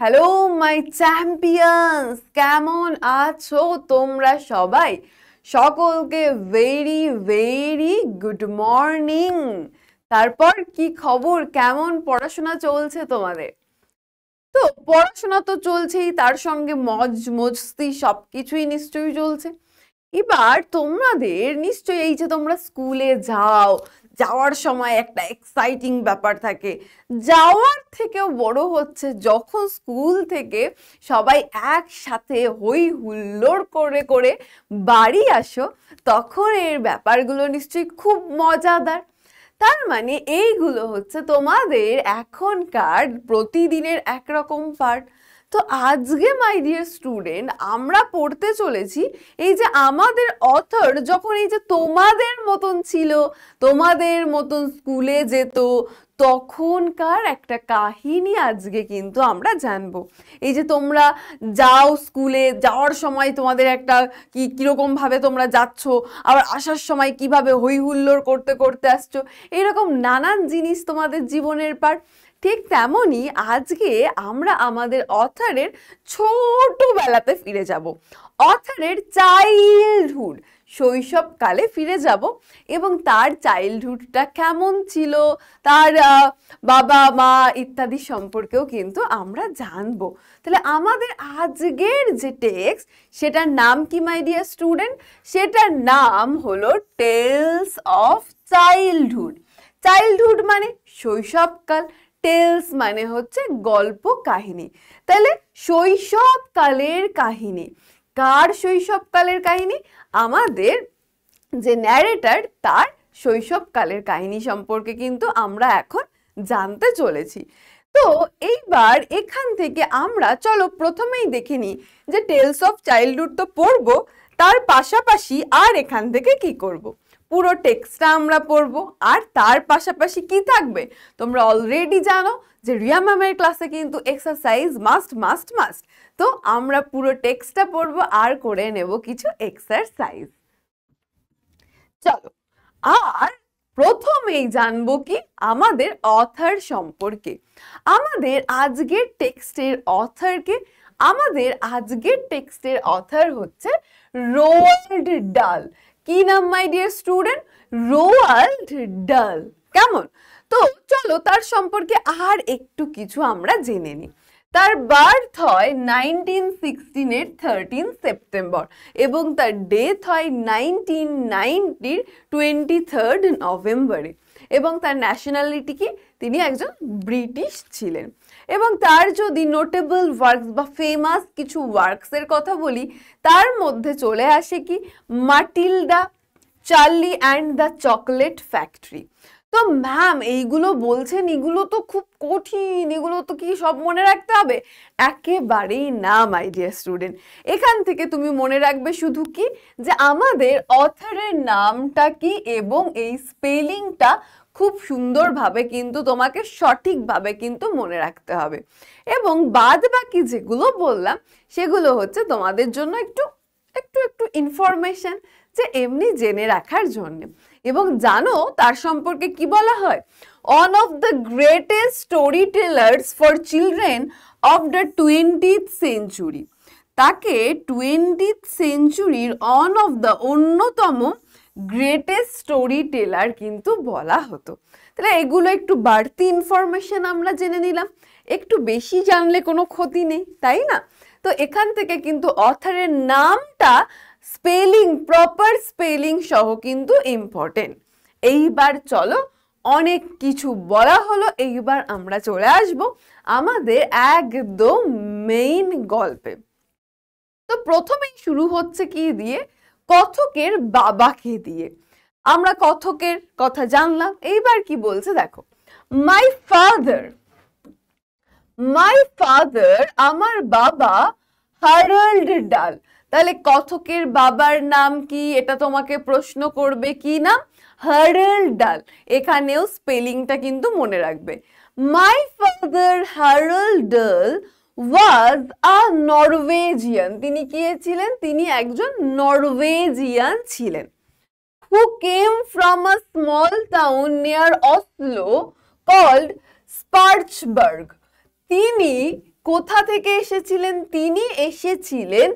Hello my champions, কেমন আছো তোমরা সবাই? সকলকে ভেরি ভেরি গুড মর্নিং। তারপর কি খবর, কেমন পড়াশোনা চলছে তোমাদের? তো পড়াশোনা তো চলছেই, তার সঙ্গে মজ মস্তি সবকিছুই নিশ্চয়ই চলছে। এবার তোমাদের নিশ্চয়ই এই যে তোমরা স্কুলে যাও, যাওয়ার সময় একটা এক্সাইটিং ব্যাপার থাকে। যাওয়ার থেকেও বড় হচ্ছে যখন স্কুল থেকে সবাই একসাথে হই হুল্লোড় করে করে বাড়ি আসো, তখন এর ব্যাপারগুলো নিশ্চয়ই খুব মজাদার। তার মানে এইগুলো হচ্ছে তোমাদের এখনকার প্রতিদিনের একরকম পার্ট। তো আজকে মাই ডিয়ার স্টুডেন্ট আমরা পড়তে চলেছি এই যে আমাদের অথর যখন এই যে তোমাদের মতন ছিল, তোমাদের মতন স্কুলে যেত, তখনকার একটা কাহিনী আজকে কিন্তু আমরা জানবো। এই যে তোমরা যাও স্কুলে, যাওয়ার সময় তোমাদের একটা কিরকম ভাবে তোমরা যাচ্ছ, আবার আসার সময় কিভাবে হই হুল্লোড় করতে করতে আসছো, এরকম নানান জিনিস তোমাদের জীবনের পার্ট। ঠিক তেমনই আজকে আমরা আমাদের অথরের ছোটবেলাতে ফিরে যাব, অথরের চাইল্ডহুড, শৈশবকালে ফিরে যাব এবং তার চাইল্ডহুডটা কেমন ছিল, তার বাবা মা ইত্যাদি সম্পর্কেও কিন্তু আমরা জানবো। তাহলে আমাদের আজকের যে টেক্সট, সেটার নাম কি মাই ডিয়ার স্টুডেন্ট? সেটার নাম হলো টেলস অফ চাইল্ডহুড। চাইল্ডহুড মানে শৈশবকাল, টেলস মানে হচ্ছে গল্প কাহিনী। তাহলে শৈশবকালের কাহিনী, কার শৈশবকালের কাহিনী? আমাদের যে ন্যারেটর, তার শৈশবকালের কাহিনী সম্পর্কে কিন্তু আমরা এখন জানতে চলেছি। তো এইবার এখান থেকে আমরা চলো প্রথমেই দেখে নিই যে টেলস অফ চাইল্ডহুড তো পড়বো, তার পাশাপাশি আর এখান থেকে কি করব। পুরো টেক্সটটা আমরা পড়বো, আর তার পাশাপাশি কি থাকবে তোমরা অলরেডি জানো যে রিয়া ম্যামের ক্লাসে কিন্তু এক্সারসাইজ মাস্ট মাস্ট মাস্ট। তো আমরা পুরো টেক্সটটা পড়বো আর করে নেব কিছু এক্সারসাইজ। চলো, আর প্রথমেই জানবো কি আমাদের অথর সম্পর্কে। আমাদের আজকের টেক্সটের অথরকে, আমাদের আজকের টেক্সটের অথর হচ্ছে রোয়াল্ড ডাল। কি নাম মাই ডিয়ার স্টুডেন্ট? রোয়াল্ড ডাল। কেমন? তো চলো তার সম্পর্কে আর একটু কিছু আমরা জেনে নিই। তার বার্থ হয় 1916-এর 13 সেপ্টেম্বর এবং তার ডেথ হয় 1990-র 23 নভেম্বরে। এবং তার ন্যাশনালিটি কি? তিনি একজন ব্রিটিশ ছিলেন। এবং তার যদি নোটেবল ওয়ার্কস বা ফেমাস কিছু ওয়ার্কসের কথা বলি, তার মধ্যে চলে আসে কি Matilda, Charlie and the chocolate factory. তো ম্যাম এইগুলো বলছেন, এগুলো তো খুব কঠিন, এগুলো তো কি সব মনে রাখতে হবে? একেবারেই না মাই ডিয়ার স্টুডেন্ট। এখান থেকে তুমি মনে রাখবে শুধু কি যে আমাদের অথরের নামটা কি এবং এই স্পেলিংটা খুব সুন্দরভাবে কিন্তু তোমাকে সঠিকভাবে কিন্তু মনে রাখতে হবে। এবং বাদ বাকি যেগুলো বললাম সেগুলো হচ্ছে তোমাদের জন্য একটু একটু একটু ইনফরমেশন, যে এমনি জেনে রাখার জন্য। এবং জানো তার সম্পর্কে কি বলা হয়? One of the greatest story tailors for children of the 20th century. তাকে 20th সেঞ্চুরির ওয়ান অফ দ্য অন্যতম গ্রেটেস্ট স্টোরি টেলার কিন্তু বলা হতো। তাহলে এগুলো একটু বাড়তি ইনফরমেশন আমরা জেনে নিলাম, একটু বেশি জানলে কোনো ক্ষতি নেই, তাই না? তো এখান থেকে কিন্তু অথরের নামটা স্পেলিং, প্রপার স্পেলিং সহ কিন্তু ইম্পর্টেন্ট। এইবার চলো, অনেক কিছু বলা হলো, এইবার আমরা চলে আসব আমাদের একদম মেইন গল্পে। তো প্রথমেই শুরু হচ্ছে কি দিয়ে? কথকের বাবাকে দিয়ে। আমরা কথকের কথা জানলাম, এইবার কি বলছে দেখো। মাই ফাদার, মাই ফাদার, আমার বাবা, হ্যারল্ড ডাল। তাহলে কথকের বাবার নাম কি? এটা তোমাকে প্রশ্ন করবে, কি নাম? হ্যারল্ড ডাল। এখানেও স্পেলিংটা কিন্তু মনে রাখবে। মাই ফাদার হ্যারল্ড ডাল ওয়াজ আ নরওয়েজিয়ান। তিনি কি ছিলেন? তিনি একজন নরওয়েজিয়ান ছিলেন। who came from a small town near Oslo called Sparchburg. তিনি কোথা থেকে এসেছিলেন? তিনি এসেছিলেন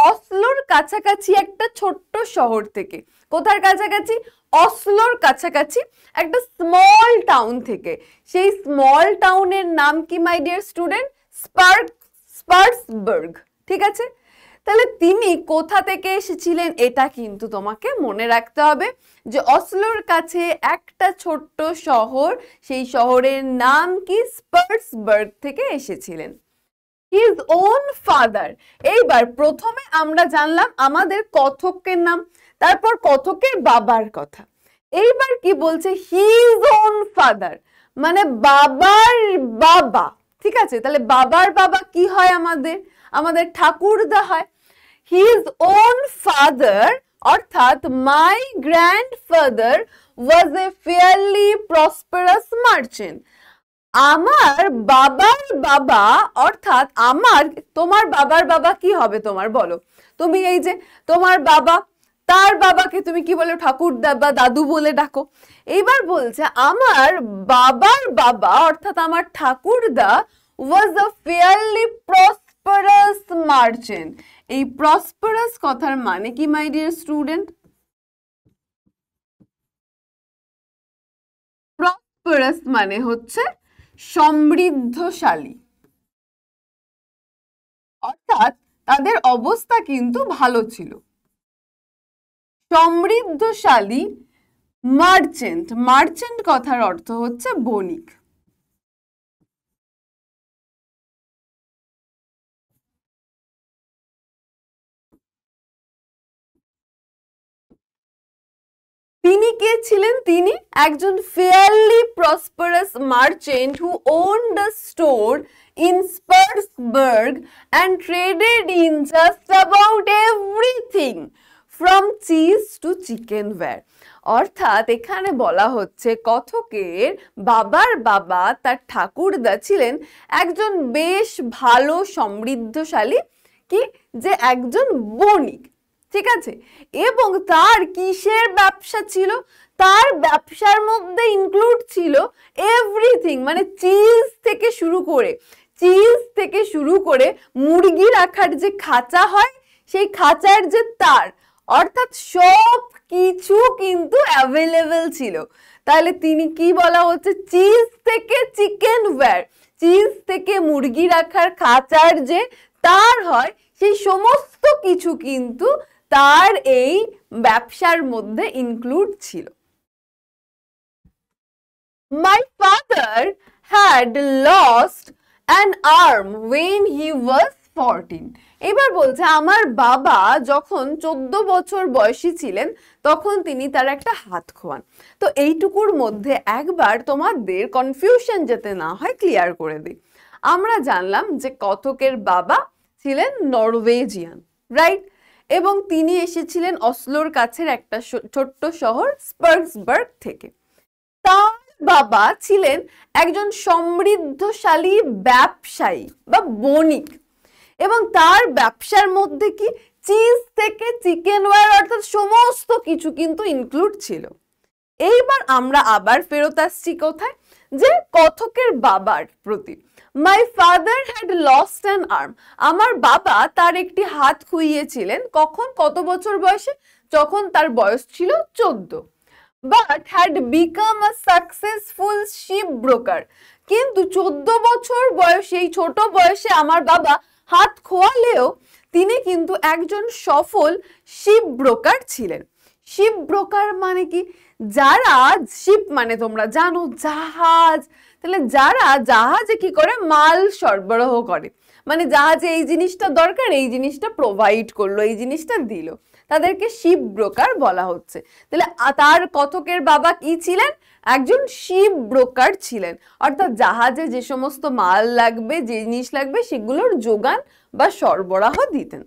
অসলোর কাছাকাছি একটা ছোট্ট শহর থেকে। কোথার কাছাকাছি? অসলোর কাছাকাছি একটা স্মল টাউন থেকে। সেই স্মল টাউনের নাম কি মাই ডিয়ার স্টুডেন্ট? স্পার্সবার্গ। ঠিক আছে, তাহলে তিনি কোথা থেকে এসেছিলেন এটা কিন্তু তোমাকে মনে রাখতে হবে যে অসলোর কাছে একটা ছোট্ট শহর, সেই শহরের নাম কি? স্পার্সবার্গ থেকে এসেছিলেন। His own father. এইবার প্রথমে আমরা জানলাম আমাদের কথকের নাম, তারপর কথকের বাবার কথা। এইবার কি বলছে? হিজ ওন ফাদার মানে বাবার বাবা। ঠিক আছে, তাহলে বাবার বাবা কি হয়? আমাদের ঠাকুরদা হয়। হিজ ওন ফাদার অর্থাৎ my grandfather was A fairly prosperous merchant. আমার বাবার বাবা অর্থাৎ তোমার বাবার বাবা কি হবে তোমার? বলো তুমি। এই যে তোমার বাবা, তার বাবাকে তুমি কি বলো? ঠাকুরদা বা দাদু বলে ডাকো। এইবার বলছে আমার বাবার বাবা অর্থাৎ আমার ঠাকুরদা ওয়াজ আ ফেয়ারলি প্রসপারাস মার্চেন্ট। এই প্রসপারাস কথার মানে কি মাই ডিয়ার স্টুডেন্ট? প্রসপারাস মানে হচ্ছে সমৃদ্ধশালী, অর্থাৎ তাদের অবস্থা কিন্তু ভালো ছিল। সমৃদ্ধশালী মার্চেন্ট কথার অর্থ হচ্ছে বণিক। তিনি কে ছিলেন? তিনি একজন fairly prosperous merchant who owned a store in Spursburg and traded in just about everything from cheese to chickenware. অর্থাৎ এখানে বলা হচ্ছে কথকের বাবার বাবা তার ঠাকুরদা ছিলেন একজন বেশ ভালো সমৃদ্ধশালী কি যে একজন বণিক। ঠিক আছে, এবং তার কিসের ব্যবসা ছিল? তার ব্যবসার মধ্যে ইনক্লুড ছিল এভরিথিং, মানে চিজ থেকে শুরু করে মুরগি রাখার যে খাঁচা হয় সেই খাঁচার যে তার, অর্থাৎ সব কিছু কিন্তু অ্যাভেলেবল ছিল। তাহলে তিনি কি বলা হচ্ছে? চিজ থেকে চিকেন ওয়্যার, চিজ থেকে মুরগি রাখার খাঁচার যে তার হয় সেই সমস্ত কিছু কিন্তু তার এই ব্যবসার মধ্যে ইনক্লুড ছিল। My father had lost an arm when he was 14. এবার বলছে আমার বাবা যখন 14 বছর বয়সী ছিলেন তখন তিনি তার একটা হাত খোয়ান। তো এইটুকুর মধ্যে একবার তোমাদের কনফিউশন যাতে না হয় ক্লিয়ার করে দিই। আমরা জানলাম যে কথকের বাবা ছিলেন নরওয়েজিয়ান, রাইট? এবং তিনি এসেছিলেন অসলোর কাছের একটা ছোট্ট শহর স্পার্সবার্গ থেকে। তার বাবা ছিলেন একজন সমৃদ্ধশালী ব্যবসায়ী বা বণিক, এবং তার ব্যবসার মধ্যে কি চিজ থেকে চিকেন ওয়্যার অর্থাৎ সমস্ত কিছু কিন্তু ইনক্লুড ছিল। এইবার আমরা আবার ফেরত আসছি কোথায়? যে কথকের বাবার প্রতি। My father had lost an arm. আমার বাবা তার একটি হাত খুইয়েছিলেন। কখন? কত বছর বয়সে? যখন তার বয়স ছিল 14। but had become a successful ship broker. কিন্তু 14 বছর বয়সে, এই ছোট বয়সে আমার বাবা হাত খোয়ালেও তিনি কিন্তু একজন সফল শিপ ব্রোকার ছিলেন। শিপ ব্রোকার মানে কি? যারা শিপ মানে তোমরা জানো জাহাজ, তাহলে যারা জাহাজে কি করে? মাল সরবরাহ করে, মানে জাহাজে এই জিনিসটা দরকার, এই জিনিসটা প্রোভাইড করলো, এই জিনিসটা দিল, তাদেরকে শিপ ব্রোকার বলা হচ্ছে। তাহলে তার কথকের বাবা কি ছিলেন? একজন শিপ ব্রোকার ছিলেন, অর্থাৎ জাহাজে যে সমস্ত মাল লাগবে, যে জিনিস লাগবে সেগুলোর যোগান বা সরবরাহ দিতেন।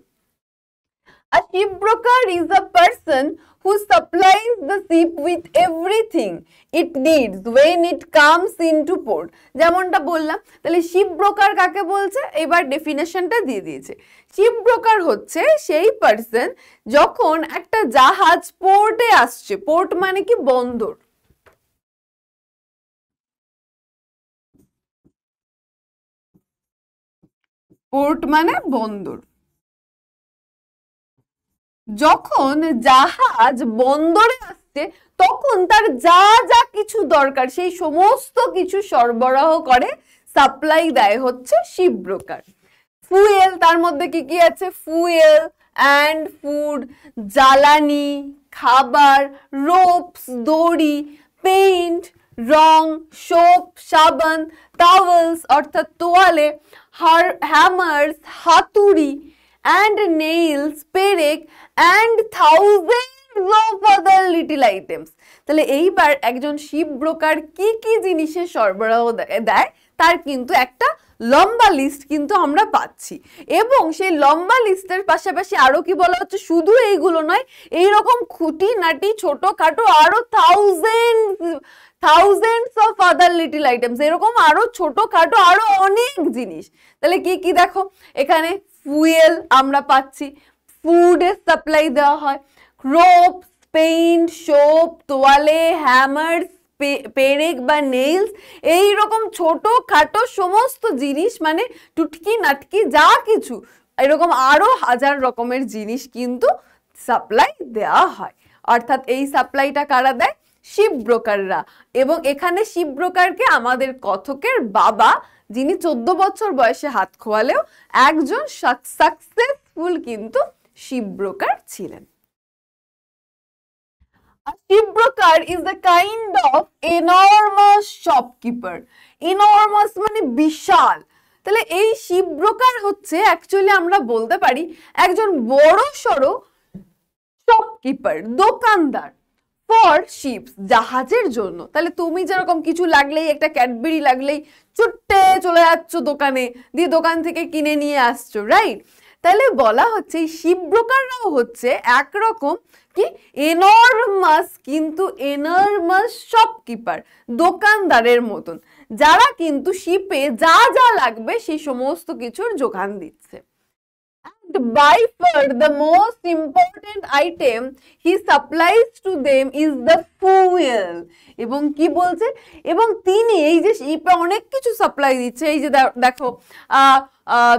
A shipbroker is a person who supplies the ship with everything it needs when it comes into port. যেমনটা বললাম, তাহলে শিপ ব্রোকার কাকে বলছে? এবার ডেফিনেশনটা দিয়ে দিয়েছে। শিপ ব্রোকার হচ্ছে সেই পার্সন যখন একটা জাহাজ পোর্টে আসছে, পোর্ট মানে কি? বন্দর। পোর্ট মানে বন্দর। যখন জাহাজ বন্দরে আসছে তখন তার যা যা কিছু দরকার সেই সমস্ত কিছু সরবরাহ করে, সাপ্লাই দেয় হচ্ছে শিপ ব্রোকার। ফুয়েল, তার মধ্যে কি কি আছে? ফুয়েল অ্যান্ড ফুড, জ্বালানি, খাবার, রোপস দড়ি, পেইন্ট রং, সোপ সাবান, টাওয়েলস অর্থাৎ তোয়ালে, হ্যামার্স হাতুড়ি, and nails, পেরেক and thousands of other little items। তাহলে এইবার একজন শিপ ব্রোকার কি কি জিনিসের সরবরাহ দেয় তার কিন্তু একটা লম্বা লিস্ট কিন্তু আমরা পাচ্ছি, এবং সেই লম্বা লিস্টের পাশাপাশি আরো কি বলা হচ্ছে, শুধু এইগুলো নয়, এইরকম খুঁটিনাটি ছোটখাটো আরো thousands of other little items, এরকম আরো ছোটখাটো আরো অনেক জিনিস। তাহলে কি কি দেখো, এখানে ফুয়েল আমরা পাচ্ছি, ফুডের সাপ্লাই দেওয়া হয়, রোপ, পেইন্ট, সোপ, তোয়ালে, হ্যামার্স, পেরেক বা নেইলস, এইরকম ছোটখাটো সমস্ত জিনিস, মানে টুটকি নাটকি যা কিছু, এরকম আরো হাজার রকমের জিনিস কিন্তু সাপ্লাই দেওয়া হয়। অর্থাৎ এই সাপ্লাইটা কারা দেয়? শিপ ব্রোকাররা। এবং এখানে শিপ ব্রোকারকে আমাদের কথকের বাবা, যিনি 14 বছর বয়সে হাত খোয়ালেও একজন সাকসেসফুল কিন্তু শিপ ব্রোকার ছিলেন। A shipbroker is a kind of enormous shopkeeper. Enormous মানে বিশাল। তাহলে এই শিপ ব্রোকার হচ্ছে অ্যাকচুয়ালি আমরা বলতে পারি একজন বড় সড়ো শপকিপার, দোকানদার, ফর শিপস, জাহাজের জন্য। তাহলে তুমি যেরকম কিছু লাগলেই, একটা ক্যাডবেরি লাগলেই ছুট্টে চলে যাচ্ছ দোকানে, দিয়ে দোকান থেকে কিনে নিয়ে আসছো, রাইট? তাহলে বলা হচ্ছে এই শিপ ব্রোকাররাও হচ্ছে একরকম কি এনর্মাস, কিন্তু এনর্মাস শপকিপার, দোকানদারের মতন, যারা কিন্তু শিপে যা যা লাগবে সেই সমস্ত কিছুর যোগান দিচ্ছে। And by far the most important item he supplies to them is the fuel। এবং কি বলছে, এবং তিনি এই যে শিপে অনেক কিছু সাপ্লাই দিচ্ছে, এই যে দেখো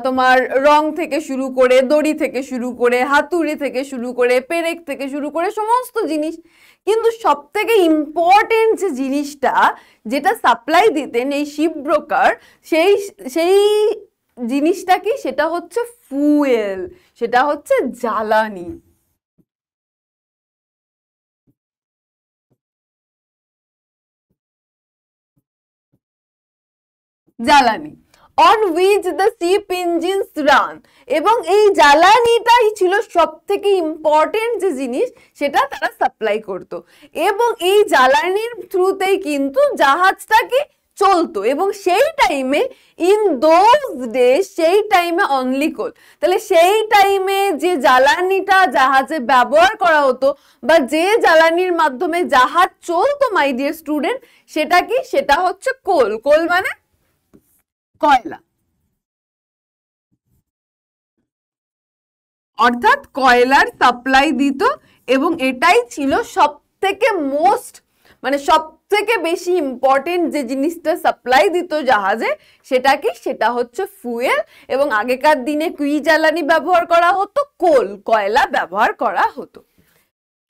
তোমার রং থেকে শুরু করে, দড়ি থেকে শুরু করে, হাতুড়ি থেকে শুরু করে, পেরেক থেকে শুরু করে সমস্ত জিনিস, কিন্তু সব থেকে ইম্পর্টেন্ট যে জিনিসটা যেটা সাপ্লাই দিতেন এই শিপ ব্রোকার, সেই জিনিসটা কি, সেটা হচ্ছে ফুয়েল, সেটা হচ্ছে জ্বালানি। জ্বালানি on which the ship engines run। এবং এই জ্বালানিটাই ছিল সব থেকে ইম্পর্টেন্ট যে জিনিস, সেটা তারা সাপ্লাই করত, এবং এই জ্বালানির থ্রুতেই কিন্তু জাহাজটাকে চলতো। এবং সেই টাইমে, ইন দোজ ডে, সেই টাইমে অনলি কোল। তাহলে সেই টাইমে যে জ্বালানিটা জাহাজে ব্যবহার করা হতো, বা যে জ্বালানির মাধ্যমে জাহাজ চলতো মাই ডিয়ার স্টুডেন্ট, সেটা কি, সেটা হচ্ছে কোল। কোল মানে কয়লা, অর্থাৎ কয়লার সাপ্লাই দিত। এবং এটাই ছিল সব থেকে মোস্ট, মানে সব থেকে বেশি ইম্পর্টেন্ট যে জিনিসটা সাপ্লাই দিত জাহাজে, সেটা কি, সেটা হচ্ছে ফুয়েল। এবং আগেকার দিনে কি জ্বালানি ব্যবহার করা হতো? কোল, কয়লা ব্যবহার করা হতো।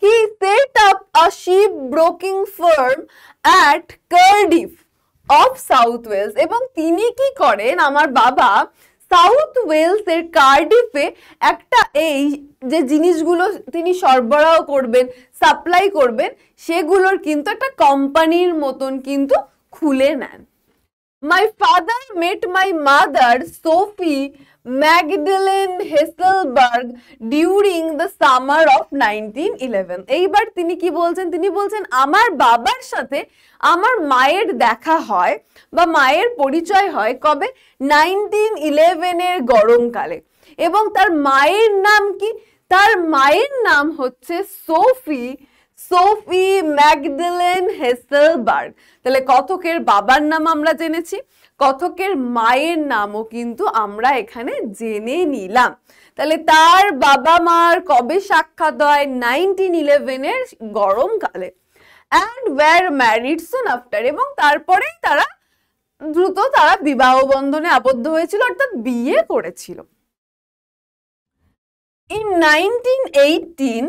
He set up a shipbroking firm at Cardiff of South Wales। এবং তিনি কি করেন, আমার বাবা সাউথ ওয়েলস এর কার্ডিফে একটা, এই যে জিনিসগুলো তিনি সরবরাহ করবেন, সাপ্লাই করবেন, সেগুলোর কিন্তু একটা কোম্পানির মতন কিন্তু খুলে নেন। My father met my mother Sophie Magdalene Hesselberg during the summer of 1911। এইবার তিনি কি বলছেন, তিনি বলছেন আমার বাবার সাথে আমার মায়ের দেখা হয় বা মায়ের পরিচয় হয় কবে? 1911 এর গরমকালে। এবং তার মায়ের নাম কি? তার মায়ের নাম হচ্ছে সোফি ম্যাগডালেন হেসেলবার্গ। তাহলে কথকের বাবার নাম আমরা জেনেছি, কথকের মায়ের নামও কিন্তু আমরা এখানে জেনে নিলাম। তাহলে তার বাবা মার কবে সাক্ষাৎ হয়? 1911 এর গরমকালে। and were married soon after। এবং তারপরেই তারা দ্রুত তারা বিবাহ বন্ধনে আবদ্ধ হয়েছিল, অর্থাৎ বিয়ে করেছিল। In 1918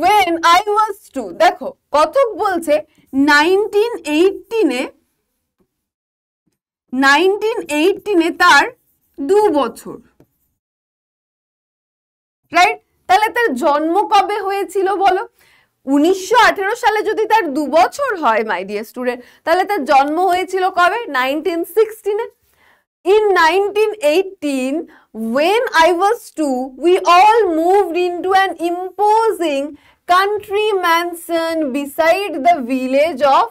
when I was 2, দেখো কথক বলছে 1918 তার 2 বছর, রাইট? তাহলে তার জন্ম কবে হয়েছিল বলো? 1918 সালে যদি তার 2 বছর হয় মাই ডিয়ার স্টুডেন্ট, তাহলে তার জন্ম হয়েছিল কবে? 1916 এ। In 1918, when I was 2, we all moved into an imposing country mansion beside the village of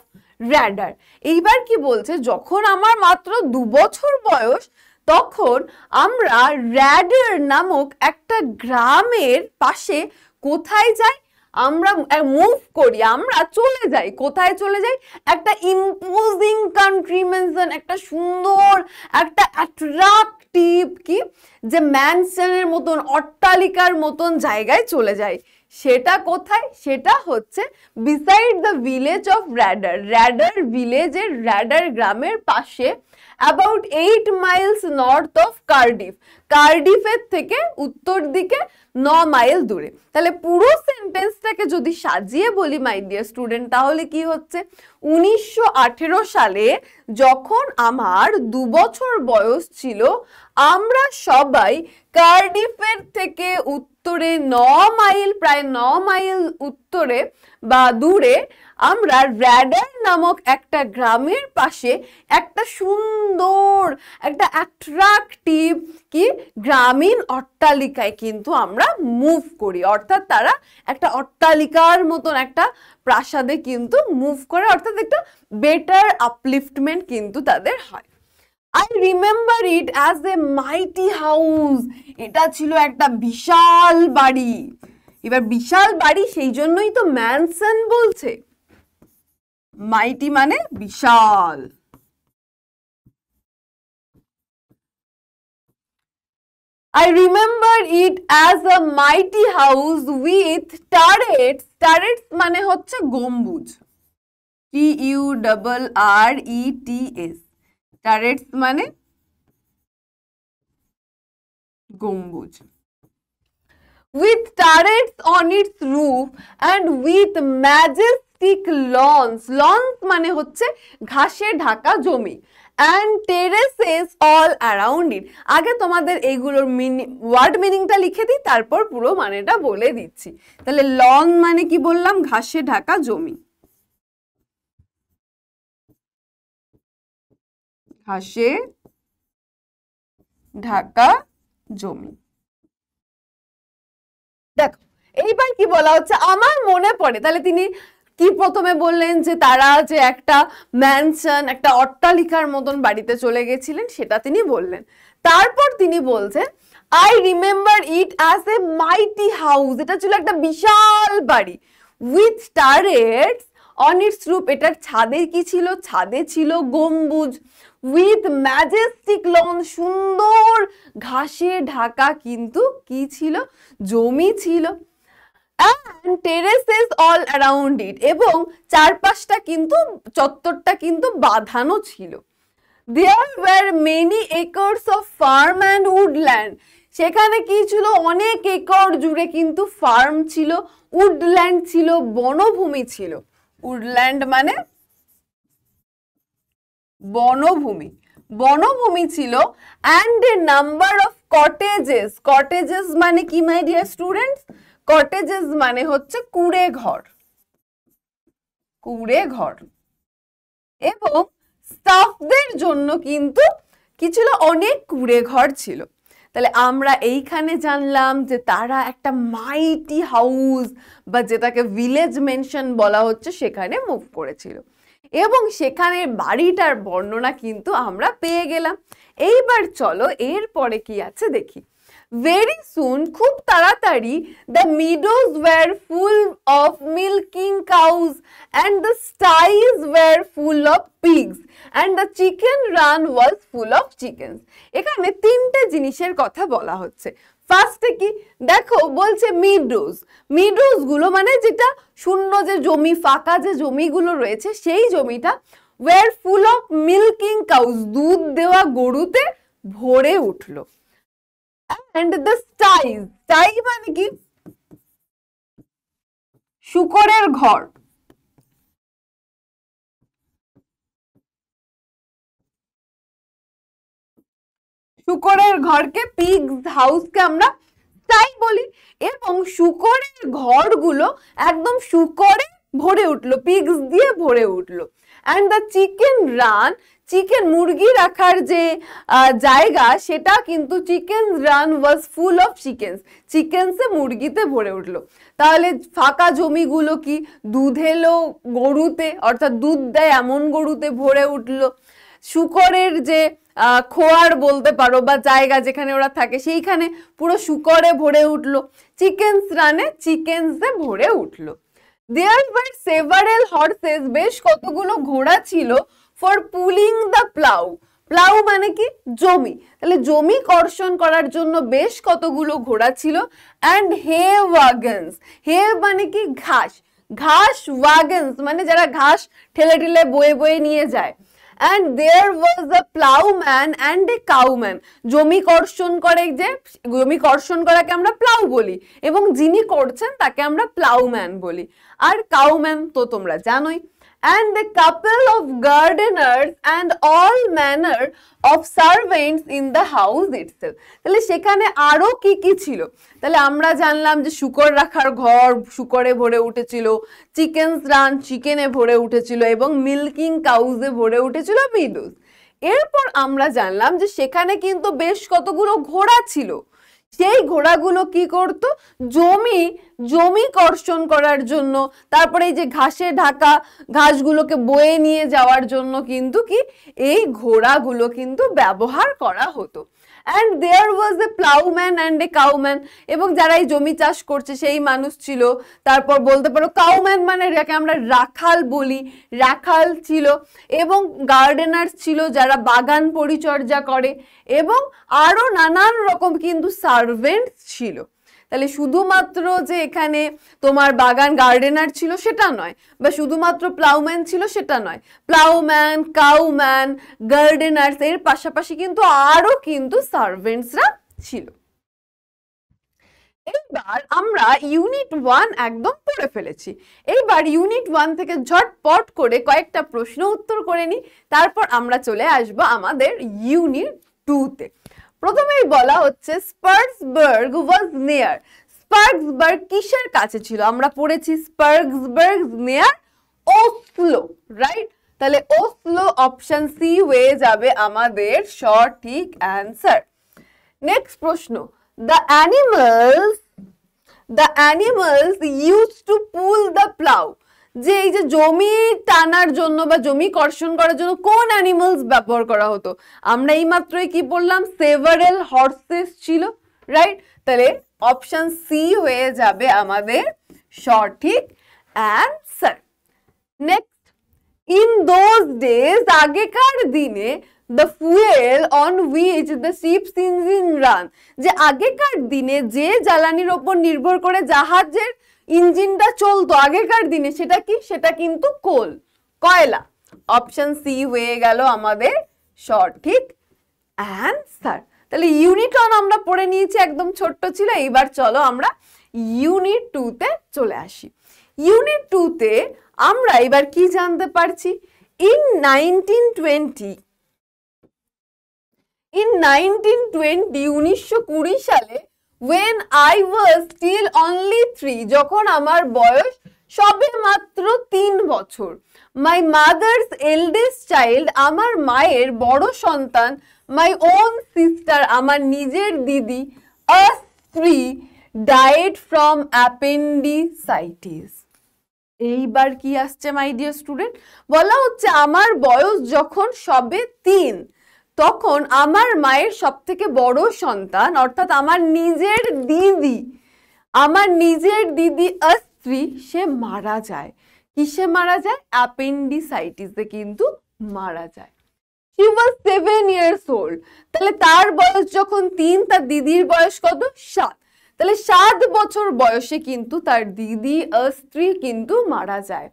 Radar. এইবার কি বলছে, যখন আমার মাত্র 2 বছর বয়স, তখন আমরা র্যাডার নামক একটা গ্রামের পাশে কোথায় যাই? আমরা মুভ করি, আমরা চলে যাই। কোথায় চলে যাই? একটা ইম্পোজিং কান্ট্রি ম্যানশন, একটা সুন্দর, একটা অ্যাট্রাকটিভ কি যে ম্যানশনের মতন, অট্টালিকার মতন জায়গায় চলে যায়। সেটা কোথায়? সেটা হচ্ছে beside the village of Radyr. Radyr ভিলেজের, র্যাডার গ্রামের পাশে, about 8 miles north of Cardiff. কার্ডিফের থেকে উত্তর দিকে 9 মাইল দূরে। তাহলে পুরো সেন্টেন্সটাকে যদি সাজিয়ে বলি মাই ডিয়ার স্টুডেন্ট, তাহলে কি হচ্ছে? 1918 সালে যখন আমার 2 বছর বয়স ছিল, আমরা সবাই কার্ডিফের থেকে উত্তরে 9 মাইল, প্রায় 9 মাইল উত্তরে বা দূরে, আমরা র্যাডার নামক একটা গ্রামের পাশে একটা সুন্দর, একটা অ্যাট্রাকটিভ কি গ্রামীণ অট্টালিকায় কিন্তু আমরা মুভ করি। অর্থাৎ তারা একটা অট্টালিকার মতন একটা প্রাসাদে কিন্তু মুভ করে, অর্থাৎ একটা বেটার আপলিফটমেন্ট কিন্তু তাদের হয়। I remember it as a mighty house. এটা ছিল একটা বিশাল বাড়ি। এবার বিশাল বাড়ি, সেই জন্যই তো ম্যানসন বলছে। মাইটি মানে বিশাল। I remember it as a mighty house with turrets. Turrets মানে হচ্ছে গম্বুজ। TURRETS। টারেটস মানে গম্বুজ। With turrets on its roof and with majestic lawns. Lawns মানে হচ্ছে ঘাসে ঢাকা জমি। And terraces all around it. আগে তোমাদের এইগুলোর ওয়ার্ড মিনিংটা লিখে দিই, তারপর পুরো মানেটা বলে দিচ্ছি। তাহলে লন মানে কি বললাম? ঘাসে ঢাকা জমি। ঘাসে ঢাকা জমি। দেখো এইবার কি বলা হচ্ছে, আমার মনে পড়ে। তাহলে তিনি কি প্রথমে বললেন যে তারা যে একটা ম্যানশন, একটা অট্টালিকার মতন বাড়িতে চলে গেছিলেন, সেটা তিনি বললেন। তারপর তিনি বলছেন I remember it as a mighty house. এটা ছিল একটা বিশাল বাড়ি। With turrets on its roof. এটার ছাদে কি ছিল? ছাদে ছিল গম্বুজ। With majestic lawn. সুন্দর ঘাসে ঢাকা কিন্তু কি ছিল? জমি ছিল। And terraces all around it. এবং চারপাশটা কিন্তু, চত্বরটা কিন্তু বাঁধানো ছিল। There were many acres of farm and woodland. সেখানে কি ছিল? অনেক একর জুড়ে কিন্তু ফার্ম ছিল, উডল্যান্ড ছিল, বনভূমি ছিল। উডল্যান্ড মানে বনভূমি। বনভূমি ছিল। And a number of cottages. Cottages মানে কি মাই ডিয়ার স্টুডেন্টস? কটেজেস মানে হচ্ছে কুঁড়ে ঘর। কুঁড়ে ঘর। এবং স্টাফদের জন্য কিন্তু কি ছিল? অনেক কুঁড়ে ঘর ছিল। তাহলে আমরা এইখানে জানলাম যে তারা একটা মাইটি হাউস বা যেটাকে ভিলেজ মেনশন বলা হচ্ছে সেখানে মুভ করেছিল, এবং সেখানে বাড়িটার বর্ণনা কিন্তু আমরা পেয়ে গেলাম। এইবার চলো এরপরে কি আছে দেখি। Very soon, খুব তাড়াতাড়ি, the meadows were full of milking cows and the sties were full of pigs and the chicken run was full of chickens. এখানে তিনটে জিনিসের কথা বলা হচ্ছে। ফার্স্টে কি দেখো বলছে মিডোজ। মিডোজ গুলো মানে যেটা শূন্য যে জমি, ফাঁকা যে জমিগুলো রয়েছে, সেই জমিটা were full of milking cows, দুধ দেওয়া গরুতে ভরে উঠলো। অ্যান্ড দ্য স্টাইজ, স্টাই মানে কি? শূকরের ঘর। শূকরের ঘরকে, পিগস হাউসকে আমরা স্টাই বলি। এবং শূকরের ঘরগুলো একদম শূকরে ভরে উঠলো, পিগস দিয়ে ভরে উঠলো। And the chicken run, chicken মুরগি রাখার যে জায়গা, সেটা কিন্তু chicken run was full of chickens, চিকেন্সে মুরগিতে ভরে উঠলো। তাহলে ফাঁকা জমিগুলো কি? দুধ এলো গরুতে, অর্থাৎ দুধ দেয় এমন গরুতে ভরে উঠলো। শূকরের যে খোয়ার বলতে পারো বা জায়গা যেখানে ওরা থাকে, সেইখানে পুরো শূকরে ভরে উঠলো। চিকেন্স রানে চিকেন্সে ভরে উঠলো। There were several horses, বেশ কতগুলো ঘোড়া ছিল, for pulling the plow, plough মানে কি? জমি। তাহলে জমি কর্ষণ করার জন্য বেশ কতগুলো ঘোড়া ছিল। and hay wagons, hay মানে কি? ঘাস, ঘাস wagons মানে যারা ঘাস ঠেলে ঠেলে বয়ে বয়ে নিয়ে যায়। and there was a plowman and a cowman, জমি কর্ষণ করে, যে জমি কর্ষণ করাকে আমরা প্লাউ বলি, এবং যিনি করছেন তাকে আমরা প্লাউম্যান বলি। আর কাউম্যান তো তোমরা জানোই। and a couple of gardeners and all manner of servants in the house itself, তাহলে সেখানে আরো কি কি ছিল? তাহলে আমরা জানলাম যে শূকর রাখার ঘর শূকরে ভরে উঠেছিল, চিকেন্স রান চিকেনে ভরে উঠেছিল, এবং মিল্কিং কাউজে ভরে উঠেছিল মিডোস। এরপর আমরা জানলাম যে সেখানে কিন্তু বেশ কতগুলো ঘোড়া ছিল। সেই ঘোড়াগুলো কি করত? জমি কর্ষণ করার জন্য, তারপরে এই যে ঘাসে ঢাকা ঘাসগুলোকে বয়ে নিয়ে যাওয়ার জন্য কিন্তু কি এই ঘোড়াগুলো কিন্তু ব্যবহার করা হতো। and there was a plowman and a cowman, এবং যারা এই জমি চাষ করছে সেই মানুষ ছিল। তারপর বলতে পারো কাউম্যান মানে যাকে আমরা রাখাল বলি, রাখাল ছিল। এবং গার্ডেনার্স ছিল যারা বাগান পরিচর্যা করে, এবং আরো নানান রকম কিন্তু সার্ভেন্টস ছিল। তাহলে শুধুমাত্র যে এখানে তোমার বাগান গার্ডেনার ছিল সেটা নয়, বা শুধুমাত্র প্লাউম্যান ছিল সেটা নয়। প্লাউম্যান, কাউম্যান, গার্ডেনার্স এর পাশাপাশি কিন্তু আরো কিন্তু সার্ভেন্টসরা ছিল। এইবার আমরা ইউনিট 1 একদম পড়ে ফেলেছি। এইবার ইউনিট 1 থেকে ঝটপট করে কয়েকটা প্রশ্ন উত্তর করে নিই, তারপর আমরা চলে আসব আমাদের ইউনিট 2 তে। প্রথমেই বলা হচ্ছে স্পার্কসবার্গ ওয়াজ নিয়ার, স্পার্কসবার্গ কিসের কাছে ছিল? আমরা পড়েছি স্পার্কসবার্গ নিয়ার ওসলো, রাইট? তাহলে ওসলো অপশন সি হয়ে যাবে আমাদের সঠিক অ্যান্সার। নেক্সট প্রশ্ন, the animals used to pull the plow, যে এই যে জমি টানার জন্য বা জমি কর্ষণ করার জন্য কোন অ্যানিমালস ব্যবহার করা হতো? আমরা এই মাত্রই কি বললাম? সেভারেল হর্সেস ছিল, রাইট? তাহলে অপশন সি হয়ে যাবে আমাদের সঠিক answer. Next, in those days, আগেকার দিনে, the fuel on which the ship's engine run, যে আগেকার দিনে যে জ্বালানির ওপর নির্ভর করে জাহাজের ইঞ্জিনটা চলতো আগেকার দিনে, সেটা কি? সেটা কিন্তু কোল, কয়লা। অপশন সি হয়ে গেল আমাদের সঠিক অ্যান্সার। তাহলে ইউনিট 1 আমরা পড়ে নিয়েছি, একদম ছোট্ট ছিল। এইবার চলো আমরা ইউনিট 2 তে চলে আসি। ইউনিট 2 তে আমরা এবার কি জানতে পারছি? ইন 1920 সালে, when I was still only 3, যখন আমার বয়স সবে মাত্র 3 বছর, my mother's eldest child, আমার মায়ের বড় সন্তান, my own sister, আমার নিজের দিদি, a স্ত্রী, died from appendicitis। এইবার কি আসছে মাই ডিয়ার স্টুডেন্ট? বলা হচ্ছে আমার বয়স যখন সবে 3, তখন আমার মায়ের সব থেকে বড় সন্তান, অর্থাৎ আমার নিজের দিদি স্ত্রী, সে মারা যায়। কিসে মারা যায়? অ্যাপেন্ডিসাইটিসে কিন্তু মারা যায়। She was 7 years old, তাহলে তার বয়স যখন 3, তার দিদির বয়স কত? 7। তাহলে 7 বছর বয়সে কিন্তু তার দিদি স্ত্রী কিন্তু মারা যায়।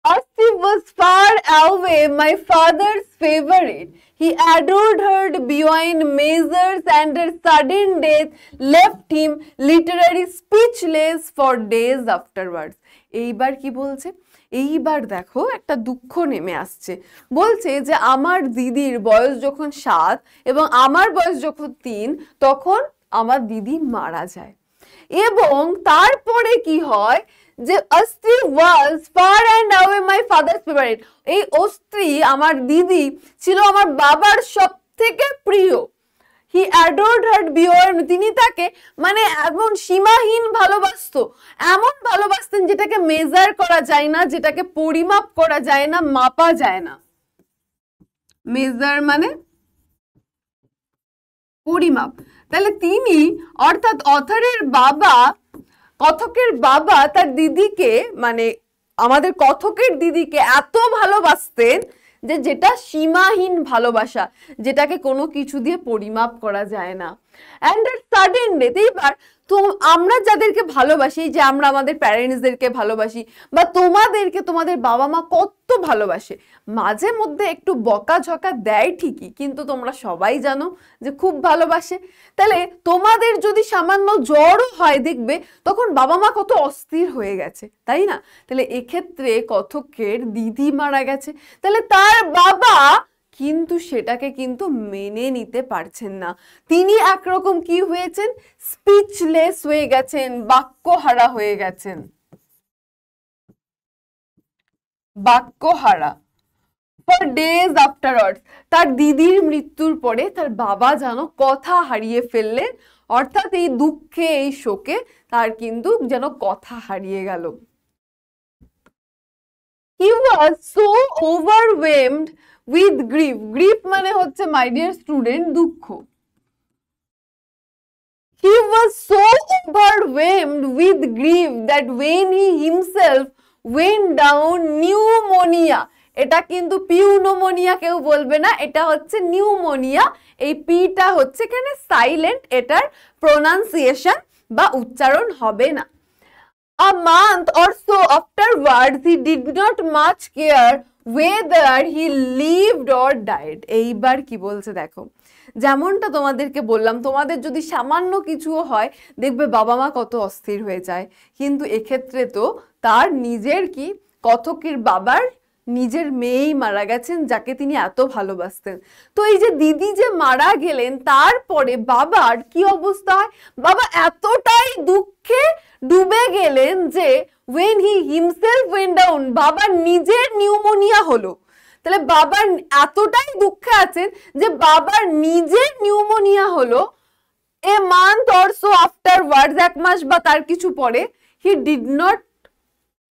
Asif was far away, my father's favorite. He adored her beyond measures, and her sudden death left him literally speechless for days afterwards. এইবার কি বলছে? এইবার দেখো একটা দুঃখ নেমে আসছে। বলছে যে আমার দিদির বয়স যখন 7 এবং আমার বয়স যখন 3, তখন আমার দিদি মারা যায়। এবং তারপরে কি হয় যে Astri was far and away my father's favourite. এই অস্ত্রী আমার দিদি ছিল আমার বাবার সব থেকে প্রিয়। হি অ্যাডোর্ড হার বিয়ন্ড, তিনি তাকে মানে এমন সীমাহীন ভালোবাসতো, এমন ভালোবাসতেন যেটাকে মেজার করা যায় না, যেটাকে পরিমাপ করা যায় না, মাপা যায় না। মেজার মানে পরিমাপ। তাহলে তিনি অর্থাৎ অথরের বাবা, কথকের বাবা তার দিদিকে মানে আমাদের কথকের দিদিকে এত ভালোবাসতেন যে যেটা সীমাহীন ভালোবাসা, যেটাকে কোনো কিছু দিয়ে পরিমাপ করা যায় না। অ্যান্ড সাডেন ডেথ, এইবার তো আমরা যাদেরকে ভালোবাসি, যে আমরা আমাদের প্যারেন্টসদেরকে ভালোবাসি বা তোমাদেরকে তোমাদের বাবা মা কত ভালোবাসে, মাঝে মধ্যে একটু বকাঝকা দেয় ঠিকই, কিন্তু তোমরা সবাই জানো যে খুব ভালোবাসে। তাহলে তোমাদের যদি সামান্য জ্বরও হয় দেখবে তখন বাবা মা কত অস্থির হয়ে গেছে, তাই না? তাহলে এক্ষেত্রে কথকের দিদি মারা গেছে, তাহলে তার বাবা কিন্তু সেটাকে কিন্তু মেনে নিতে পারছেন না। তিনি একরকম কি হয়েছেন? স্পিচলেস হয়ে গেছেন, বাক্যহারা হয়ে গেছেন, বাক্যহারা। ফর ডেজ আফটারওয়ার্ডস, তার দিদির মৃত্যুর পরে তার বাবা যেন কথা হারিয়ে ফেললেন, অর্থাৎ এই দুঃখে এই শোকে তার কিন্তু যেন কথা হারিয়ে গেল। He was so overwhelmed with grief. Grief মানে হচ্ছে my dear student দুঃখ। He was so overwhelmed with grief that when he himself went down pneumonia, এটা কিন্তু পিউনোমোনিয়া কেউ বলবে না, এটা হচ্ছে নিউমোনিয়া। এই পিটা হচ্ছে এখানে সাইলেন্ট, এটার প্রোনাউন্সিয়েশন বা উচ্চারণ হবে না। A month or so afterwards, he did not much care whether he lived or died. এইবার কি বলছে দেখো, যেমনটা তোমাদেরকে বললাম, তোমাদের যদি সামান্য কিছুও হয় দেখবে বাবা মা কত অস্থির হয়ে যায়, কিন্তু এক্ষেত্রে তো তার নিজের কি কথকের বাবার নিজের মেয়েই মারা গেছেন, যাকে তিনি এত ভালোবাসতেন। তো এই যে দিদি যে মারা গেলেন, তারপরে বাবার কি অবস্থা হয়? বাবা এতটাই দুঃখে ডুবে গেলেন যে when he himself went down, বাবার নিজের নিউমোনিয়া হলো। তাহলে বাবার এতটাই দুঃখে আছেন যে বাবার নিজের নিউমোনিয়া হলো। A month or so afterwards, এক মাস বা তার কিছু পরে, he did not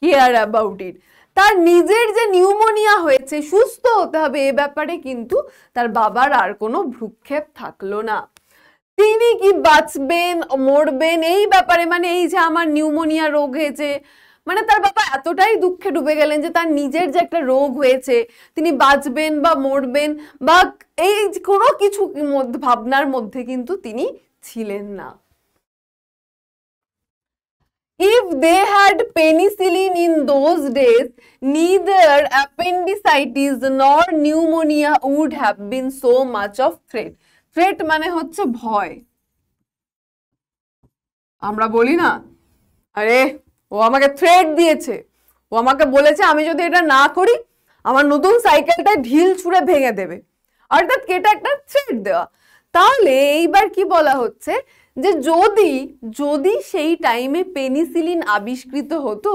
care about it, তার নিজের যে নিউমোনিয়া হয়েছে, সুস্থ হতে হবে, এ ব্যাপারে কিন্তু তার বাবার আর কোনো ভ্রুক্ষেপ থাকলো না। তিনি কি বাঁচবেন মরবেন এই ব্যাপারে, মানে এই যে আমার নিউমোনিয়া রোগ হয়েছে, মানে তার বাবা এতটাই দুঃখে ডুবে গেলেন যে তার নিজের যে একটা রোগ হয়েছে, তিনি বাঁচবেন বা মরবেন বা এই কোনো কিছু ভাবনার মধ্যে কিন্তু তিনি ছিলেন না। If they had penicillin in those days, neither appendicitis nor pneumonia would have been so much of threat. Threat মানে হচ্ছে ভয়। আমরা বলি না, আরে ও আমাকে থ্রেট দিয়েছে, ও আমাকে বলেছে আমি যদি এটা না করি আমার নতুন সাইকেলটা ঢিল ছুঁড়ে ভেঙে দেবে, অর্থাৎ এটা একটা থ্রেট দেওয়া। তাহলে এইবার কি বলা হচ্ছে যে যদি যদি সেই টাইমে পেনিসিলিন আবিষ্কৃত হতো,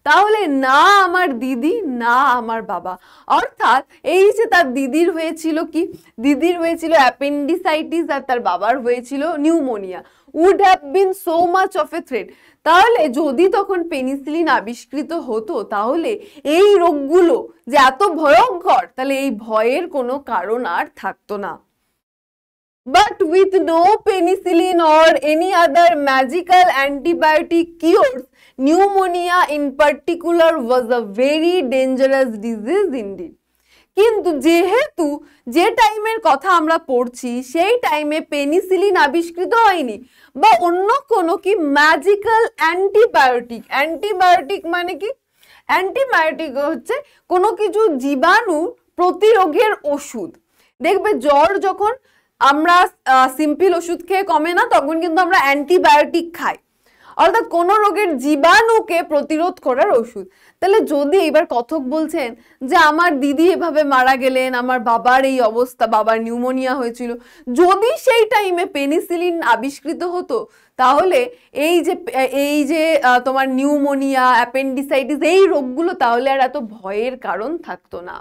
তাহলে না আমার দিদি না আমার বাবা, অর্থাৎ এই যে তার দিদির হয়েছিল কি, দিদির হয়েছিল অ্যাপেন্ডিসাইটিস আর তার বাবার হয়েছিল pneumonia, would have been so much of a threat. তাহলে যদি তখন পেনিসিলিন আবিষ্কৃত হতো, তাহলে এই রোগগুলো যে এত ভয়ঙ্কর, তাহলে এই ভয়ের কোনো কারণ আর থাকতো না। But with no penicillin or any other magical antibiotic cures, pneumonia in particular was a very dangerous disease indeed. কিন্তু যেহেতু যে টাইমের কথা আমরা পড়ছি সেই টাইমে পেনিসিলিন আবিষ্কৃত হয়নি বা অন্য কোনো কি ম্যাজিক্যাল অ্যান্টিবায়োটিক, অ্যান্টিবায়োটিক মানে কি অ্যান্টিবায়োটিক হচ্ছে কোনো কিছু জীবাণু প্রতিরোধের ওষুধ। দেখবে জ্বর যখন আমরা সিম্পল ওষুধ খেয়ে কমে না, তখন কিন্তু আমরা অ্যান্টিবায়োটিক খাই, অর্থাৎ কোনো রোগের জীবাণুকে প্রতিরোধ করার ওষুধ। তাহলে যদি এবার কথক বলছেন যে আমার দিদি এভাবে মারা গেলেন, আমার বাবার এই অবস্থা, বাবার নিউমোনিয়া হয়েছিল, যদি সেই টাইমে পেনিসিলিন আবিষ্কৃত হতো তাহলে এই যে তোমার নিউমোনিয়া, অ্যাপেন্ডিসাইটিস এই রোগগুলো তাহলে আর এত ভয়ের কারণ থাকতো না।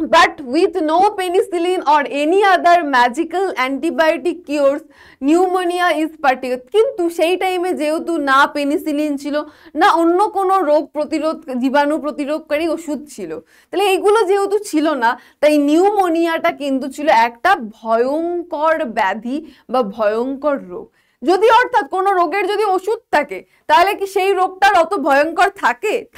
But with no penicillin or any other magical antibiotic cures, pneumonia is particular. কিন্তু সেই টাইমে যেহেতু না পেনিসিলিন ছিল, না অন্য কোনো রোগ প্রতিরোধ জীবাণু প্রতিরোধকারী ওষুধ ছিল, তাহলে এইগুলো যেহেতু ছিল না, তাই নিউমোনিয়াটা কিন্তু ছিল একটা ভয়ঙ্কর ব্যাধি বা ভয়ঙ্কর রোগ। যদি অর্থাৎ কোনো রোগের যদি ওষুধ থাকে তাহলে কি সেই রোগটার অত ভয়ঙ্কর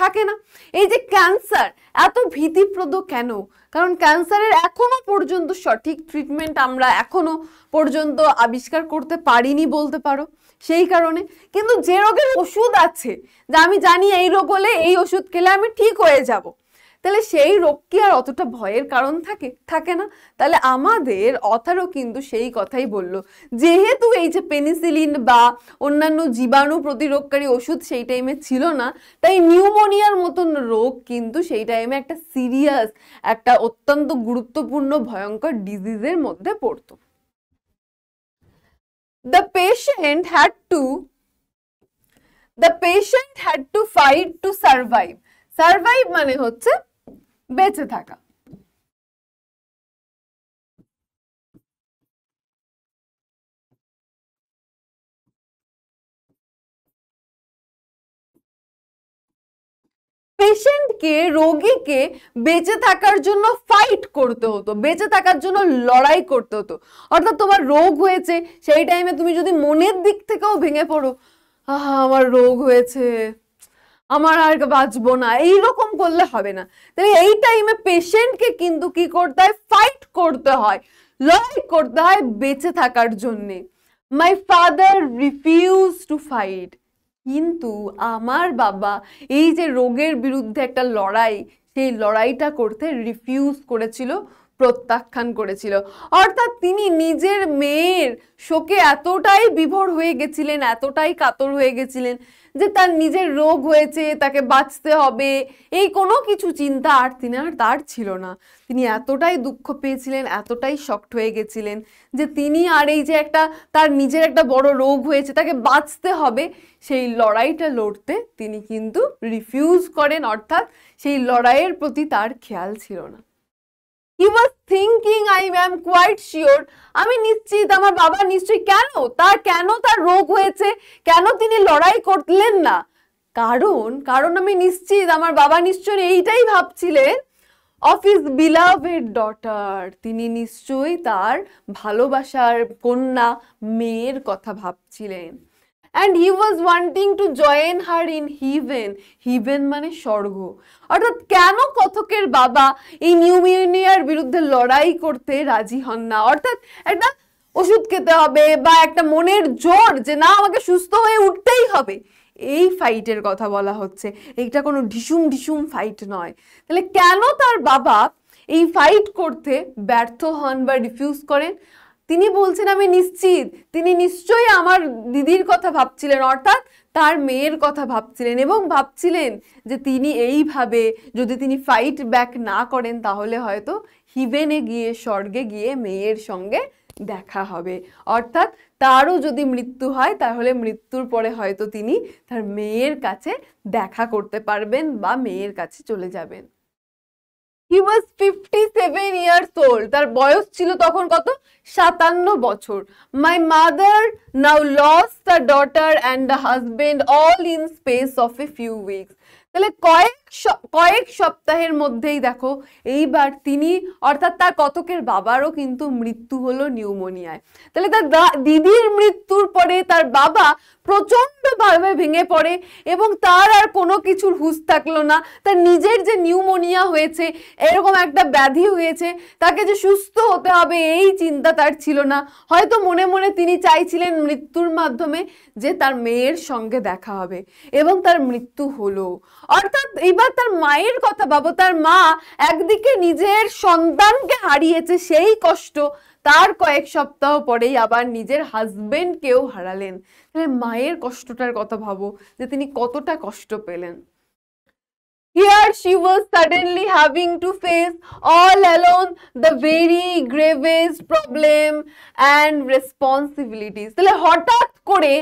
থাকে না। এই যে ক্যান্সার এত ভীতিপ্রদ কেন? কারণ ক্যান্সারের এখনো পর্যন্ত সঠিক ট্রিটমেন্ট আমরা এখনো পর্যন্ত আবিষ্কার করতে পারিনি বলতে পারো। সেই কারণে কিন্তু যে রোগের ওষুধ আছে, যে আমি জানি এই রোগ হলে এই ওষুধ খেলে আমি ঠিক হয়ে যাব, তাহলে সেই রোগ কি আর অতটা ভয়ের কারণ থাকে না। তাহলে আমাদের অথারও কিন্তু সেই কথাই বলল, যেহেতু এই যে পেনিসিলিন বা অন্যান্য জীবাণু প্রতিরোধকারী ওষুধ সেই টাইমে ছিল না, তাই নিউমোনিয়ার মতন রোগ কিন্তু সেই টাইমে একটা সিরিয়াস, একটা অত্যন্ত গুরুত্বপূর্ণ ভয়ঙ্কর ডিজিজের মধ্যে পড়তো। The patient had to fight to survive. Survive মানে হচ্ছে বেঁচে থাকা। পেশেন্টকে, রোগীকে বেঁচে থাকার জন্য ফাইট করতে হতো, বেঁচে থাকার জন্য লড়াই করতে হতো। অর্থাৎ তোমার রোগ হয়েছে, সেই টাইমে তুমি যদি মনের দিক থেকেও ভেঙে পড়ো, আমার রোগ হয়েছে, আমার আর বাঁচবো না, এইরকম করলে হবে না। তাহলে এই টাইমে পেশেন্টকে কিন্তু কি করতে হয়? ফাইট করতে হয়, লড়াই করতে হয় বেঁচে থাকার জন্যে। My father refuse to fight. কিন্তু আমার বাবা এই যে রোগের বিরুদ্ধে একটা লড়াই, সেই লড়াইটা করতে রিফিউজ করেছিল, প্রত্যাখ্যান করেছিল। অর্থাৎ তিনি নিজের মেয়ের শোকে এতটাই বিভোর হয়ে গেছিলেন, এতটাই কাতর হয়ে গেছিলেন যে তার নিজের রোগ হয়েছে, তাকে বাঁচতে হবে, এই কোনো কিছু চিন্তা আর তার ছিল না। তিনি এতটাই দুঃখ পেয়েছিলেন, এতটাই শকড হয়ে গেছিলেন যে তিনি আর এই যে তার নিজের একটা বড় রোগ হয়েছে, তাকে বাঁচতে হবে, সেই লড়াইটা লড়তে তিনি কিন্তু রিফিউজ করেন, অর্থাৎ সেই লড়াইয়ের প্রতি তার খেয়াল ছিল না। He was thinking, I am quite sure, আমি নিশ্চিত আমার বাবা নিশ্চয়ই, কেন তার রোগ হয়েছে, কেন তিনি লড়াই করলেন না? কারণ আমি নিশ্চিত আমার বাবা নিশ্চয়ই এইটাই ভাবছিলেন, of his beloved daughter, তিনি নিশ্চয়ই তার ভালোবাসার কন্যা মেয়ের কথা ভাবছিলেন। And he was wanting to join her in heaven. Heaven মানে স্বর্গ। অর্থাৎ কেন কথকের বাবা এই নিউমোনিয়ার বিরুদ্ধে লড়াই করতে রাজি হন না? অর্থাৎ একটা ওষুধ খেতে হবে বা একটা মনের জোর যে না আমাকে সুস্থ হয়ে উঠতেই হবে, এই ফাইটের কথা বলা হচ্ছে। এইটা কোনো ঢিসুম ফাইট নয়। তাহলে কেন তার বাবা এই ফাইট করতে ব্যর্থ হন বা রিফিউজ করেন? তিনি বলছেন আমি নিশ্চিত তিনি নিশ্চয়ই আমার দিদির কথা ভাবছিলেন, অর্থাৎ তার মেয়ের কথা ভাবছিলেন, এবং ভাবছিলেন যে তিনি এইভাবে যদি তিনি ফাইট ব্যাক না করেন তাহলে হয়তো হিভেনে গিয়ে, স্বর্গে গিয়ে মেয়ের সঙ্গে দেখা হবে। অর্থাৎ তারও যদি মৃত্যু হয় তাহলে মৃত্যুর পরে হয়তো তিনি তার মেয়ের কাছে দেখা করতে পারবেন বা মেয়ের কাছে চলে যাবেন। He was 57 years old. তার বয়স ছিল তখন কত? 57 বছর। My mother now lost a daughter and a husband all in space of a few weeks. তাহলে কয়েক কয়েক সপ্তাহের মধ্যেই দেখো এইবার তিনি অর্থাৎ তার কতকের বাবারও কিন্তু মৃত্যু হলো নিউমোনিয়ায়। তাহলে তার দিদির মৃত্যুর পরে তার বাবা প্রচন্ড ভাবে ভেঙে পড়ে এবং তার আর কোনো কিছুর হুঁশ থাকলো না। তার নিজের যে নিউমোনিয়া হয়েছে, এরকম একটা ব্যাধি হয়েছে, তাকে যে সুস্থ হতে হবে এই চিন্তা তার ছিল না। হয়তো মনে মনে তিনি চাইছিলেন মৃত্যুর মাধ্যমে যে তার মেয়ের সঙ্গে দেখা হবে, এবং তার মৃত্যু হলো। অর্থাৎ এইবার তার মায়ের কথা ভাবো, তার মা একদিকে নিজের সন্তানকে হারিয়েছে সেই কষ্ট, তার কয়েক সপ্তাহ পরেই আবার নিজের হাজবেন্ডকেও হারালেন। তাহলে মায়ের কষ্টটার কথা ভাবো যে তিনি কতটা কষ্ট পেলেন। Here she was suddenly having to face all alone the very gravest problem and responsibilities. তাহলে হঠাৎ করে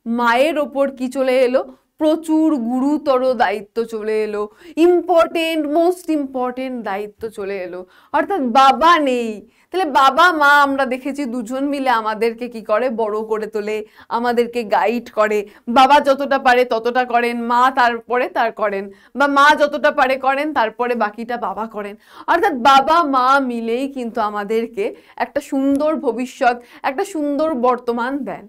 মায়ের ওপর কি চলে এলো? প্রচুর গুরুতর দায়িত্ব চলে এলো, ইম্পর্টেন্ট, মোস্ট ইম্পর্টেন্ট দায়িত্ব চলে এলো। অর্থাৎ বাবা নেই। তাহলে বাবা মা আমরা দেখেছি দুজন মিলে আমাদেরকে কি করে? বড় করে তোলে, আমাদেরকে গাইড করে। বাবা যতটা পারে ততটা করেন, মা তারপরে তার করেন, বা মা যতটা পারে করেন, তারপরে বাকিটা বাবা করেন। অর্থাৎ বাবা মা মিলেই কিন্তু আমাদেরকে একটা সুন্দর ভবিষ্যৎ, একটা সুন্দর বর্তমান দেন।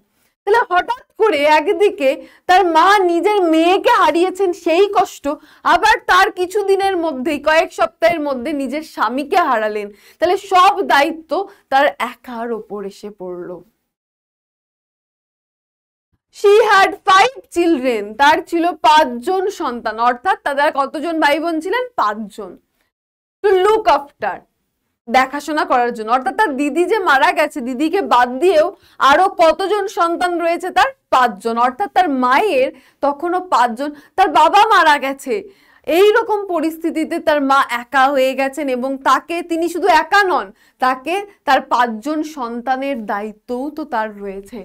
তাহলে হঠাৎ করে একদিকে তার মা নিজের মেয়েকে হারিয়েছেন সেই কষ্ট, আবার তার কিছুদিনের মধ্যেই, কয়েক সপ্তাহের মধ্যে নিজের স্বামীকে হারালেন। তাহলে সব দায়িত্ব তার একার ওপর এসে পড়লো। She had 5 children, তার ছিল 5 জন সন্তান। অর্থাৎ তাদের কতজন ভাই বোন ছিলেন? 5 জন। To look after, দেখাশোনা করার জন্য। অর্থাৎ তার দিদি যে মারা গেছে, দিদিকে বাদ দিয়েও আরো কতজন সন্তান রয়েছে? তার 5 জন। অর্থাৎ তার মায়ের তখনও 5 জন, তার বাবা মারা গেছে। এই রকম পরিস্থিতিতে তার মা একা হয়ে গেছেন, এবং তাকে, তিনি শুধু একা নন, তাকে তার 5 জন সন্তানের দায়িত্বও তো তার রয়েছে।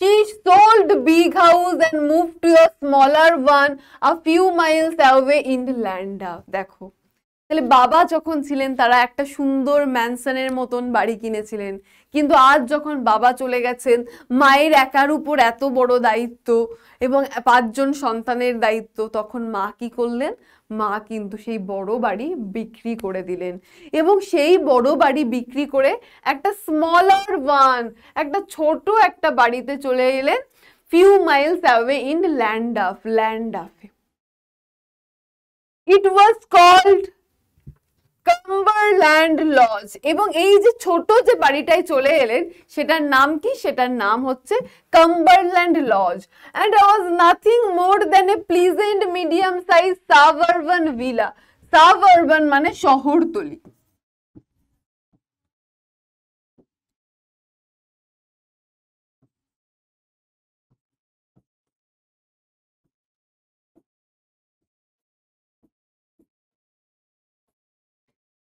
She sold the big house and moved to a smaller one a few miles away in Landau. দেখো, তাহলে বাবা যখন ছিলেন তারা একটা সুন্দর ম্যানসনের মতন বাড়ি কিনেছিলেন, কিন্তু আজ যখন বাবা চলে গেছেন, মায়ের একার উপর এত বড় দায়িত্ব এবং 5 জন সন্তানের দায়িত্ব, তখন মা কি করলেন? মা কিন্তু সেই বড় বাড়ি বিক্রি করে দিলেন, এবং সেই বড় বাড়ি বিক্রি করে একটা স্মলার ওয়ান, একটা ছোট একটা বাড়িতে চলে এলেন, ফিউ মাইলস অ্যাওয়ে ইন ল্যান্ডাফে। It was called Cumberland Lodge. এবং এই যে ছোট যে বাড়িটায় চলে এলেন, সেটার নাম কি? সেটার নাম হচ্ছে Cumberland Lodge. and was nothing more than a pleasant medium size suburban villa. suburban মানে শহরতলি।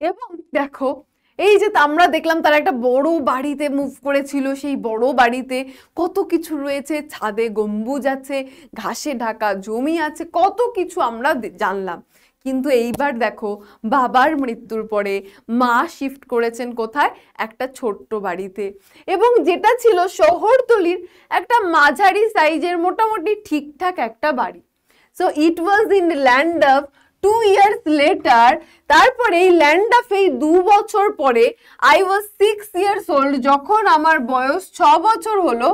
এবং দেখো, এই যে আমরা দেখলাম তারা একটা বড় বাড়িতে মুভ করেছিল, সেই বড় বাড়িতে কত কিছু রয়েছে, ছাদে গম্বুজ আছে, ঘাসে ঢাকা জমি আছে, কত কিছু আমরা জানলাম। কিন্তু এইবার দেখো, বাবার মৃত্যুর পরে মা শিফট করেছেন কোথায়? একটা ছোট্ট বাড়িতে, এবং যেটা ছিল শহরতলির একটা মাঝারি সাইজের মোটামুটি ঠিকঠাক একটা বাড়ি। So it was in Llandaff 2 years later, তারপরে এই ল্যান্ডাফে 2 বছর পরে, I was 6 years old, যখন আমার বয়স 6 বছর হলো,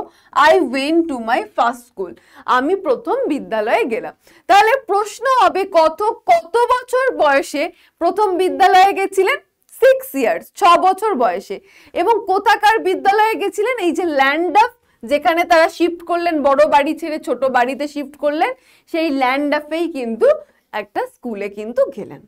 I went to my first school, আমি প্রথম বিদ্যালয়ে গেলাম। তাহলে প্রশ্ন হবে, কত বছর বয়সে প্রথম বিদ্যালয়ে গেছিলেন? 6 years, 6 বছর বয়সে। এবং কোথাকার বিদ্যালয়ে গেছিলেন? এই যে ল্যান্ডাফ, যেখানে তারা শিফট করলেন, বড় বাড়ি ছেড়ে ছোট বাড়িতে শিফট করলেন, সেই ল্যান্ডাফেই কিন্তু একটা স্কুলে কিন্তু গেলেন।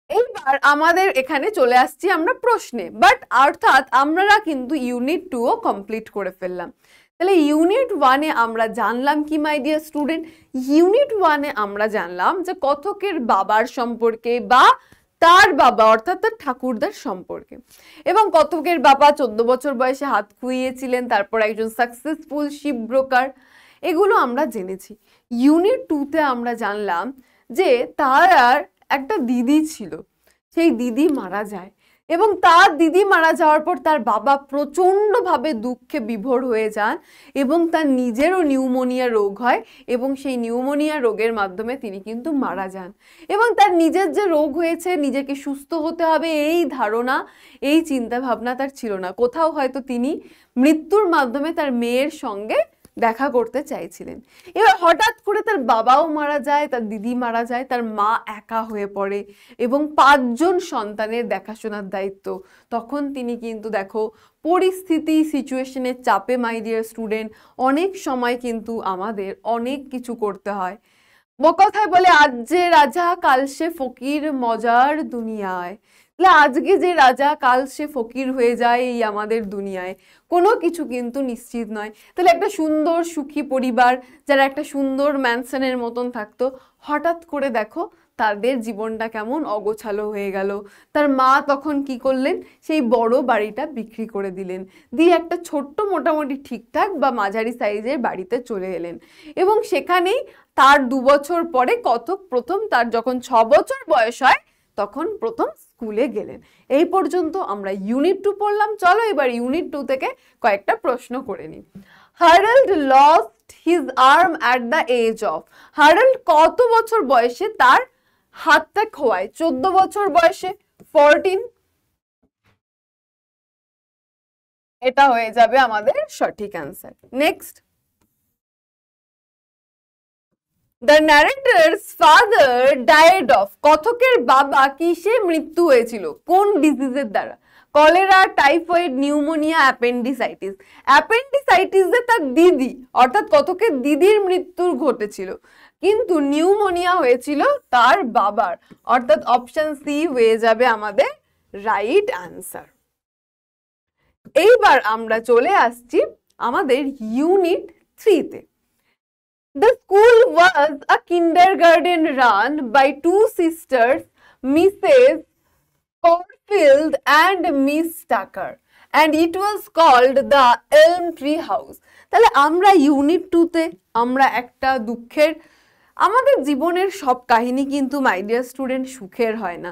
এইবার আমাদের এখানে চলে আসছি আমরা প্রশ্নে, বাট অর্থাৎ আমরা কিন্তু ইউনিট 2 ও কমপ্লিট করে ফেললাম। তাহলে ইউনিট 1 এ আমরা জানলাম কি মাই ডিয়ার স্টুডেন্ট? ইউনিট 1 এ আমরা জানলাম যে কথকের বাবার সম্পর্কে, বা তার বাবা অর্থাৎ তার ঠাকুরদার সম্পর্কে। এবং কথকের বাবা 14 বছর বয়সে হাত খুইয়েছিলেন, তারপর একজন সাকসেসফুল শিপ ব্রোকার, এগুলো আমরা জেনেছি। ইউনিট 2 তে আমরা জানলাম যে তার একটা দিদি ছিল, সেই দিদি মারা যায়। এবং তার দিদি মারা যাওয়ার পর তার বাবা প্রচণ্ডভাবে দুঃখে বিভোর হয়ে যান এবং তার নিজেরও নিউমোনিয়া রোগ হয় এবং সেই নিউমোনিয়া রোগের মাধ্যমে তিনি কিন্তু মারা যান। এবং তার নিজের যে রোগ হয়েছে, নিজেকে সুস্থ হতে হবে এই ধারণা, এই চিন্তা ভাবনা তার ছিল না। কোথাও হয়তো তিনি মৃত্যুর মাধ্যমে তার মেয়ের সঙ্গে দেখা করতে চাইছিলেন। এবার হঠাৎ করে তার বাবাও মারা যায়, তার দিদি মারা যায়, তার মা একা হয়ে পড়ে এবং 5 জন সন্তানের দেখাশোনার দায়িত্ব। তখন তিনি কিন্তু দেখো পরিস্থিতি, সিচুয়েশনের চাপে মাই ডিয়ার স্টুডেন্ট, অনেক সময় কিন্তু আমাদের অনেক কিছু করতে হয়। কথায় বলে আজ যে রাজা কাল সে ফকির মজার দুনিয়ায়। আজকে যে রাজা কাল সে ফকির হয়ে যায় এই আমাদের দুনিয়ায়, কোনো কিছু কিন্তু নিশ্চিত নয়। তাহলে একটা সুন্দর সুখী পরিবার যারা একটা সুন্দর ম্যানশনের মতন থাকতো, হঠাৎ করে দেখো তাদের জীবনটা কেমন অগোছালো হয়ে গেল। তার মা তখন কি করলেন, সেই বড় বাড়িটা বিক্রি করে দিলেন, দিয়ে একটা ছোট্ট মোটামুটি ঠিকঠাক বা মাঝারি সাইজের বাড়িতে চলে এলেন। এবং সেখানেই তার 2 বছর পরে প্রথম তার যখন 6 বছর বয়স হয় তখন প্রথম স্কুলে গেলেন। এই পর্যন্ত আমরা ইউনিট 2 পড়লাম। চলো এবার ইউনিট 2 থেকে কয়েকটা প্রশ্ন করে নিই। Harold lost his arm at the age of. Harold কত বছর বয়সে তার হাতটা খোয়ায়? 14 বছর বয়সে, 14। এটা হয়ে যাবে আমাদের সঠিক answer. Next, the narrator's father died of. কথকের বাবা কিসে মৃত্যু হয়েছিল? কোন ডিজিজের দ্বারা? Cholera, typhoid, pneumonia, appendicitis. অ্যাপেন্ডিসাইটিসে তার দিদি অর্থাৎ কথকের দিদির মৃত্যু ঘটেছিল, কিন্তু নিউমোনিয়া হয়েছিল তার বাবার, অর্থাৎ অপশন সি হয়ে যাবে আমাদের রাইট অ্যান্সার। এইবার আমরা চলে আসছি আমাদের unit 3-তে। The school was a kindergarten run by 2 sisters, Mrs. Corfield and Miss Tucker, and it was called the Elm Tree House. তাহলে আমরা ইউনিট 2-তে আমরা একটা দুঃখের, আমাদের জীবনের সব কাহিনী কিন্তু মাই ডিয়ার স্টুডেন্ট সুখের হয় না,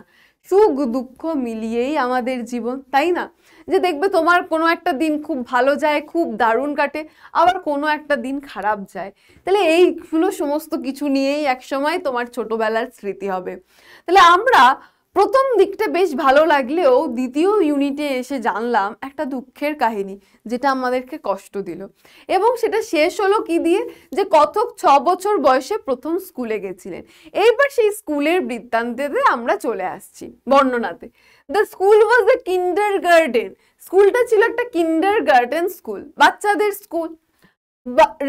সুখ দুঃখ মিলিয়েই আমাদের জীবন, তাই না? যে দেখবে তোমার কোনো একটা দিন খুব ভালো যায়, খুব দারুণ কাটে, আবার কোনো একটা দিন খারাপ যায়। তাহলে এইগুলো সমস্ত কিছু নিয়েই একসময় তোমার ছোটবেলার স্মৃতি হবে। তাহলে আমরা প্রথম দিকটা বেশ ভালো লাগলেও দ্বিতীয় ইউনিটে এসে জানলাম একটা দুঃখের কাহিনী যেটা আমাদেরকে কষ্ট দিল, এবং সেটা শেষ হলো কি দিয়ে, যে কথক 6 বছর বয়সে প্রথম স্কুলে গেছিলেন। এইবার সেই স্কুলের বৃত্তান্তেতে আমরা চলে আসছি, বর্ণনাতে। The school was a kindergarten. স্কুলটা ছিল একটা কিন্ডারগার্টেন স্কুল, বাচ্চাদের স্কুল,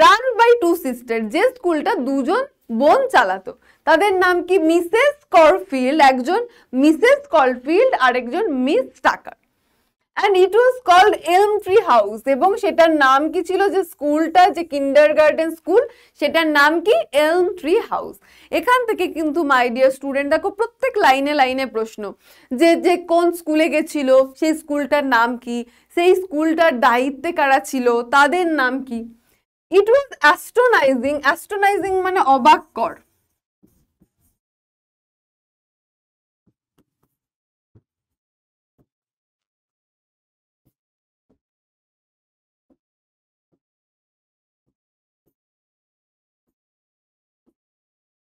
রান বাই 2 সিস্টার। যে স্কুলটা 2 জন বোন চালাতো, তাদের নাম কি? মিসেস করফিল্ড, একজন মিসেস করফিল্ড আর একজন মিস টাকার। and it was called Elm Tree House, এবং সেটার নাম কি ছিল? যে স্কুলটা, যে কিন্ডারগার্টেন স্কুল, সেটার নাম কি? এলম ট্রি হাউস। এখান থেকে কিন্তু মাই ডিয়ার স্টুডেন্ট দেখো প্রত্যেক লাইনে লাইনে প্রশ্ন, যে যে কোন স্কুলে গেছিল, সেই স্কুলটার নাম কি, সেই স্কুলটার দায়িত্বে কারা ছিল, তাদের নাম কি। ইট ওয়াজ অ্যাস্ট্রোনাইজিং। অ্যাস্ট্রোনাইজিং মানে অবাক কর।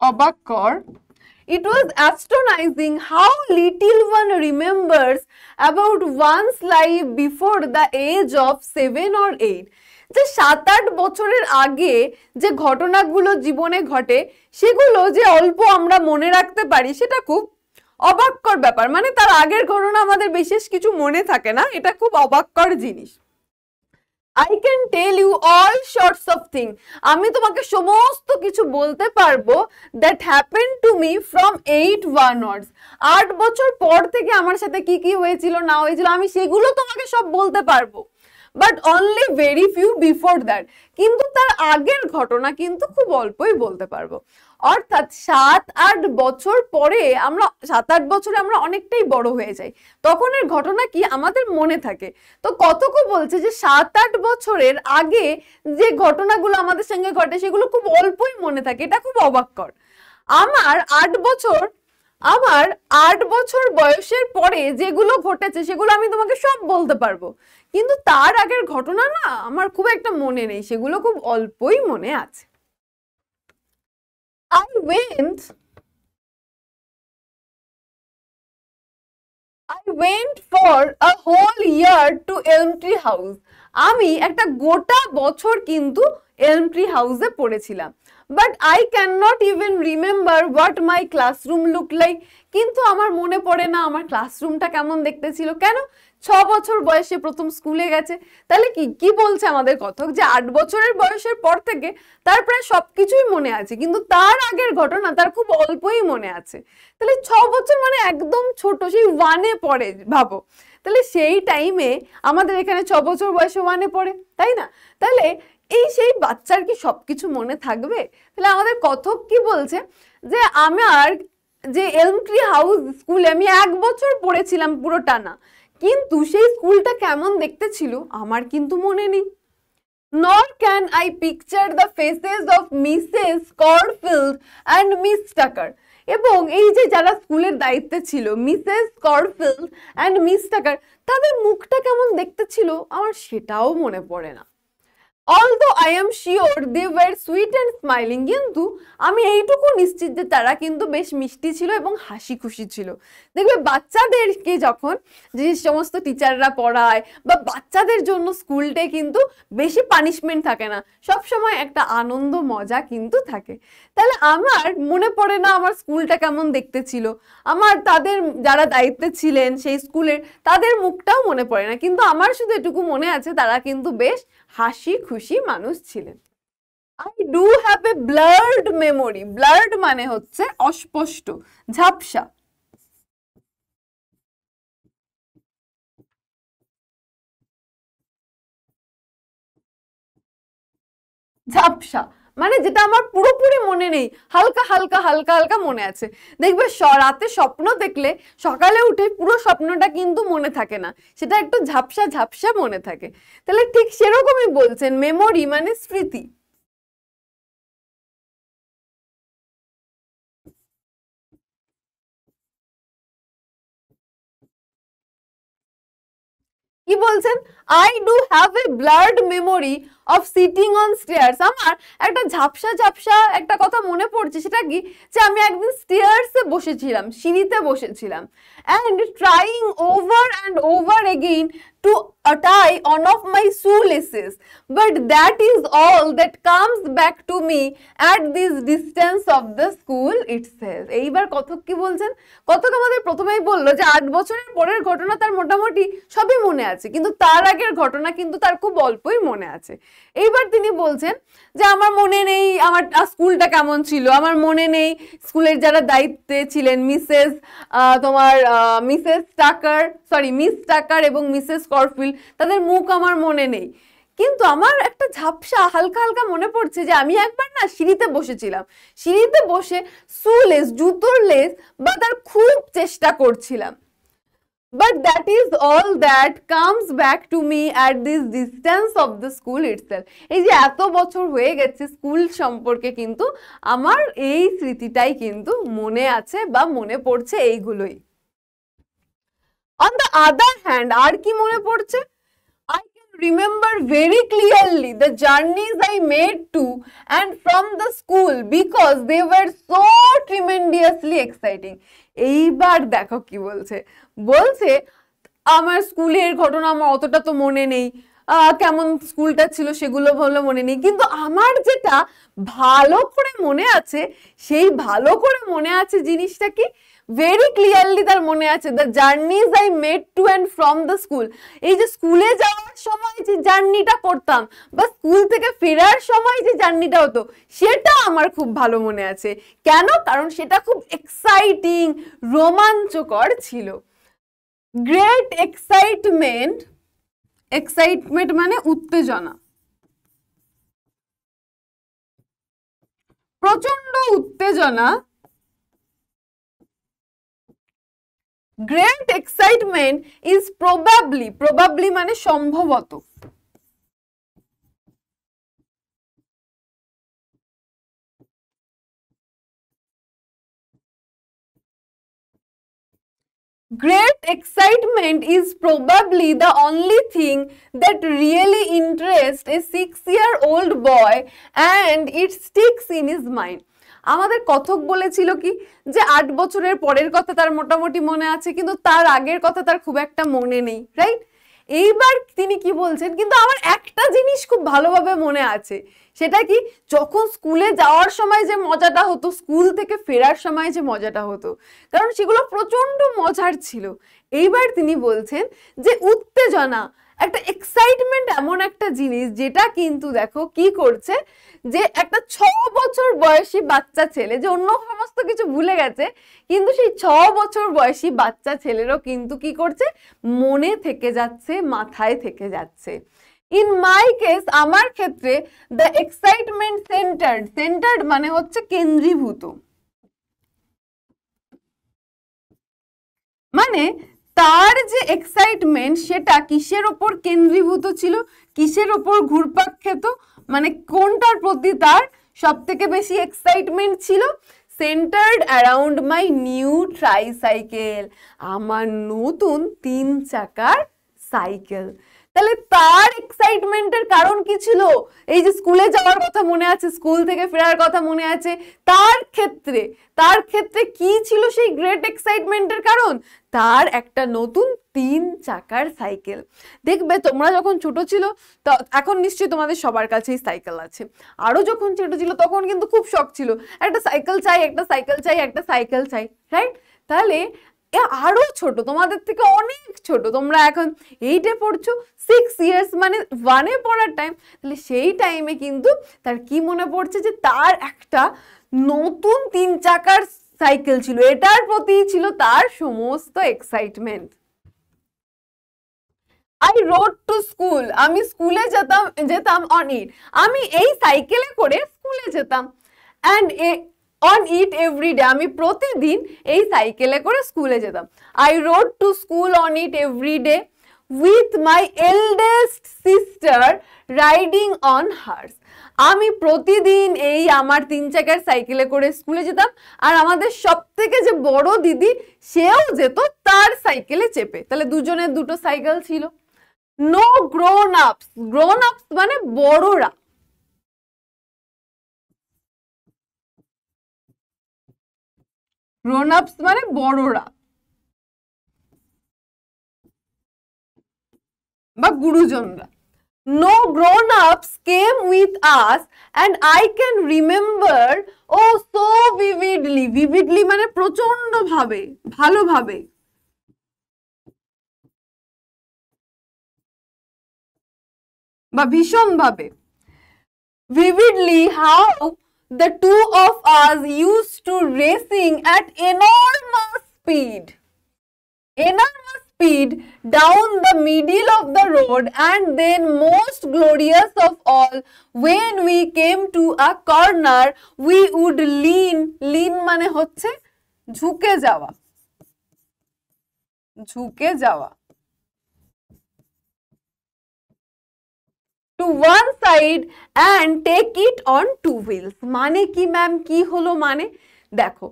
অবাক কর। It was astonishing how little one remembers about one's life before the age of 7 or 8. যে 7-8 বছরের আগে যে ঘটনাগুলো জীবনে ঘটে, সেগুলো যে অল্প আমরা মনে রাখতে পারি, সেটা খুব অবাককর ব্যাপার। মানে তার আগের ঘটনা আমাদের বিশেষ কিছু মনে থাকে না, এটা খুব অবাককর জিনিস। I can tell you all sorts of things. আমি তোমাকে সমস্ত কিছু বলতে পারবো that happened to me from 8 onwards. 8 বছর পর থেকে আমার সাথে কি কি হয়েছিল না হয়েছিল আমি সেগুলো তোমাকে সব বলতে পারবো, but only very few before that. কিন্তু তার আগের ঘটনা কিন্তু খুব অল্পই বলতে পারবো। অর্থাৎ 7-8 বছর পরে আমরা 7-8 বছরে আমরা অনেকটাই বড় হয়ে যাই, তখনের ঘটনা কি আমাদের মনে থাকে। তো কতকও বলছে যে 7-8 বছরের আগে যে ঘটনাগুলো আমাদের সঙ্গে ঘটে সেগুলো খুব অল্পই মনে থাকে, এটা খুব অবাককর। আমার 8 বছর আমার 8 বছর বয়সের পরে যেগুলো ঘটেছে সেগুলো আমি তোমাকে সব বলতে পারবো, কিন্তু তার আগের ঘটনা না আমার খুব একটা মনে নেই, সেগুলো খুব অল্পই মনে আছে। I went I went for a whole year to Elm Tree House. আমি একটা গোটা বছর কিন্তু এলম ট্রি হাউসে পড়েছিলাম। But I can not even remember what my classroom look like. কিন্তু আমার মনে পড়ে না আমার ক্লাসরুমটা কেমন দেখতে ছিল। কেন? 6 বছর বয়সে প্রথম স্কুলে গেছে। তাহলে কি কি বলছে আমাদের কথক, যে 8 বছরের বয়সের পর থেকে তার প্রায় সবকিছুই মনে আছে, কিন্তু তার আগের ঘটনা তার খুব অল্পই মনে আছে। তাহলে 6 বছর মানে একদম ছোট, সেই ওয়ানে পড়ে ভাবো। তাহলে সেই টাইমে আমাদের এখানে 6 বছর বয়সে ওয়ানে পড়ে, তাই না? তাহলে এই সেই বাচ্চার কি সবকিছু মনে থাকবে? তাহলে আমাদের কথক কি বলছে, যে আমার যে এলম ট্রি হাউস স্কুলে আমি 1 বছর পড়েছিলাম পুরো টানা, কিন্তু সেই স্কুলটা কেমন দেখতে ছিল আমার কিন্তু মনে নেই। Nor can I picture the faces of Mrs. Corfield and Miss Tucker. এবং এই যে যারা স্কুলের দায়িত্বে ছিল, মিসেস করফিল্ড অ্যান্ড মিস টাকার, তাদের মুখটা কেমন দেখতে ছিল আমার সেটাও মনে পড়ে না। Although I am sure they were sweet and smiling, কিন্তু আমি এইটুকু নিশ্চিত যে তারা কিন্তু বেশ মিষ্টি ছিল এবং হাসি খুশি ছিল। দেখবে বাচ্চাদেরকে যখন যে সমস্ত টিচাররা পড়ায় বা বাচ্চাদের জন্য স্কুলটায় কিন্তু বেশি পানিশমেন্ট থাকে না, সব সময় একটা আনন্দ মজা কিন্তু থাকে। তাহলে আমার মনে পড়ে না আমার স্কুলটা কেমন দেখতে ছিল, আমার তাদের যারা দায়িত্বে ছিলেন সেই স্কুলের তাদের মুখটাও মনে পড়ে না, কিন্তু আমার শুধু এটুকু মনে আছে তারা কিন্তু বেশ হাসি খুশি মানুষ ছিলেন। I do have a blurred memory. Blurred মানে হচ্ছে অস্পষ্ট, ঝাপসা। ঝাপসা মানে যেটা আমার পুরোপুরি মনে নেই, হালকা হালকা হালকা হালকা মনে আছে। দেখবে রাতে স্বপ্ন দেখলে সকালে উঠে পুরো স্বপ্নটা কিন্তু মনে থাকে না, সেটা একটু ঝাপসা ঝাপসা মনে থাকে। তাহলে ঠিক সেরকমই বলছেন, মেমোরি মানে স্মৃতি। কি বলছেন? I do have a blurred memory of sitting on stairs. আমার একটা ঝাপসা ঝাপসা একটা কথা মনে পড়ছে, সেটা কি, যে আমি একদিন স্টেয়ার্সে বসেছিলাম, সিঁড়িতে বসেছিলাম, and trying over and over again to tie on of my shoelaces, but that is all that comes back to me at this distance of the school itself. এইবার কথক কি বলছেন? কথক আমাদের প্রথমেই বললো যে 8 বছরের পরের ঘটনা তার মোটামুটি সবই মনে আছে, কিন্তু তার আগের ঘটনা কিন্তু তার খুব অল্পই মনে আছে। এইবার তিনি বলছেন যে আমার মনে নেই আমার স্কুলটা কেমন ছিল, আমার মনে নেই স্কুলের যারা দায়িত্বে ছিলেন মিসেস তোমার মিসেস টাকার, সরি মিস টাকার এবং মিসেস করফিল্ড, তাদের মুখ আমার মনে নেই, কিন্তু আমার একটা ঝাপসা হালকা হালকা মনে পড়ছে যে আমি একবার না সিঁড়িতে বসেছিলাম, সিঁড়িতে বসে শুলেস, জুতোর লেস বাঁধার খুব চেষ্টা করছিলাম। But that is all that comes back to me at this distance of the school itself. এই যে এত বছর হয়ে গেছে স্কুল সম্পর্কে, কিন্তু আমার এই স্মৃতিটাই কিন্তু মনে আছে বা মনে পড়ছে এইগুলোই। On the other hand, আর কি মনে পড়ছে? I can remember very clearly the journeys I made to and from the school because they were so tremendously exciting. এইবার দেখো কি বলছে, বলছে আমার স্কুলের ঘটনা আমার অতটা তো মনে নেই, কেমন স্কুলটা ছিল সেগুলো ভালো মনে নেই, কিন্তু আমার যেটা ভালো করে মনে আছে, সেই ভালো করে মনে আছে জিনিসটা কি, ভেরি ক্লিয়ারলি তার মনে আছে, the জার্নিজ I made to and from the school. এই যে স্কুলে যাওয়ার সময় যে জার্নিটা করতাম বা স্কুল থেকে ফেরার সময় যে জার্নিটা হতো, সেটা আমার খুব ভালো মনে আছে। কেন? কারণ সেটা খুব এক্সাইটিং, রোমাঞ্চকর ছিল। গ্রেট এক্সাইটমেন্ট, এক্সাইটমেন্ট মানে উত্তেজনা, প্রচন্ড উত্তেজনা। Great excitement is probably, probably মানে সম্ভবত, Great excitement is probably the only thing that really interests a 6-year-old boy and it sticks in his mind. আমাদের কথক বলেছিল কি যে 8 বছরের পরের কথা তার মোটামুটি মনে আছে, কিন্তু তার আগের কথা তার খুব একটা মনে নেই, রাইট? এইবার তিনি কি বলছেন, কিন্তু আমার একটা জিনিস খুব ভালোভাবে মনে আছে, সেটা কি, যখন স্কুলে যাওয়ার সময় যে মজাটা হতো, স্কুল থেকে ফেরার সময় যে মজাটা হতো, কারণ সেগুলো প্রচন্ড মজার ছিল। এইবার তিনি বলছেন যে উত্তেজনা, একটা এক্সাইটমেন্ট এমন একটা জিনিস যেটা কিন্তু দেখো কি করছে, যে একটা 6 বছর বয়সী বাচ্চা ছেলে যে অন্য সমস্ত কিছু ভুলে গেছে, কিন্তু সেই 6 বছর বয়সী বাচ্চা ছেলেরও কিন্তু কি করছে, মনে থেকে যাচ্ছে, মাথায় থেকে যাচ্ছে। ইন মাই কেস, আমার ক্ষেত্রে দ্য এক্সাইটমেন্ট সেন্টার্ড মানে হচ্ছে কেন্দ্রীভূত, মানে তার যে এক্সাইটমেন্ট সেটা কিসের ওপর কেন্দ্রীভূত ছিল, কিসের ওপর ঘুরপাক খেত, মানে কোনটার প্রতি তার সব থেকে বেশি এক্সাইটমেন্ট ছিল, centred around my new tricycle, আমার নতুন 3 চাকার সাইকেল। তাহলে তার এক্সাইটমেন্টের কারণ কি ছিল, এই যে স্কুলে যাওয়ার কথা মনে আছে, স্কুল থেকে ফেরার কথা মনে আছে, তার ক্ষেত্রে কি ছিল সেই গ্রেট এক্সাইটমেন্টের কারণ, তার একটা নতুন 3 চাকার সাইকেল। দেখবে তোমরা যখন ছোট ছিল, এখন নিশ্চয়ই তোমাদের সবার কাছেই সাইকেল আছে, আরো যখন ছোট ছিল তখন কিন্তু খুব শখ ছিল একটা সাইকেল চাই, একটা সাইকেল চাই, একটা সাইকেল চাই, রাইট? তাহলে আরো ছোট, তোমাদের থেকে অনেক ছোট, তোমরা এখন 8-এ পড়ছো, 6 ইয়ার্স মানে 1-এ পড়ার টাইম, তাহলে সেই টাইমে কিন্তু তার কি মনে পড়ছে, যে তার একটা নতুন 3 চাকার সাইকেল ছিল, এটার প্রতি ছিল তার সমস্ত excitement. I rode to school, আমি স্কুলে যেতাম অন ইট, আমি এই সাইকেলে করে স্কুলে যেতাম, অ্যান্ড অন ইট এভরিডে, আমি প্রতিদিন এই সাইকেলে করে স্কুলে যেতাম। I rode to school on it everyday with my eldest sister riding on hers, আমি প্রতিদিন এই আমার 3 চাকার সাইকেলে করে স্কুলে যেতাম, আর আমাদের সব থেকে যে বড় দিদি সেও যেত তার সাইকেলে চেপে, তাহলে দুজনের দুটো সাইকেল ছিল। নো গ্রোন আপস মানে বড়রা, গ্রোন আপস মানে বড়রা বা গুরুজনরা। No grown-ups came with us and I can remember oh so vividly মানে প্রচন্ড ভাবে, ভালোভাবে, বা ভীষণ ভাবে, vividly how the two of us used to racing at enormous speed down the middle of the road, and then most glorious of all, when we came to a corner we would lean মানে হচ্ছে ঝুঁকে যাওয়া to one side and take it on 2 wheels, মানে কি ma'am, কি হলো, মানে দেখো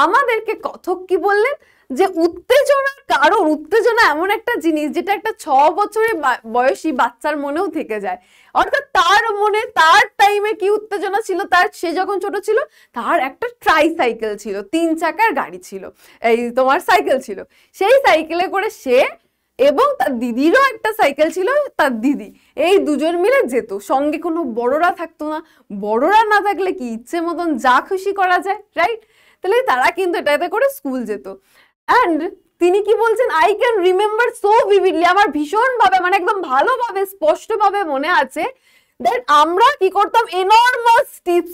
আমাদেরকে কথক কি বললেন, যে উত্তেজনার কারণ, উত্তেজনা এমন একটা জিনিস যেটা একটা 6 বছরের বয়সী বাচ্চার মনেও থেকে যায়, অর্থাৎ তার মনে তার টাইমে কি উত্তেজনা ছিল, তার সে যখন ছোট ছিল তার একটা ট্রাইসাইকেল ছিল, 3 চাকার গাড়ি ছিল, এই তোমার সাইকেল ছিল, সেই সাইকেলে করে সে এবং তার দিদিরও একটা সাইকেল ছিল, তার দিদি, এই দুজন মিলে যেত, সঙ্গে কোনো বড়রা থাকতো না, বড়রা না থাকলে কি ইচ্ছে মতন যা খুশি করা যায়, রাইট? তাহলে তারা কিন্তু এটাতে করে স্কুল যেত। অ্যান্ড তিনি কি বলছেন, I can remember so vividly, আমার ভীষণ ভাবে মানে একদম ভালোভাবে স্পষ্টভাবে মনে আছে, দ্যাট আমরা কি করতাম, enormous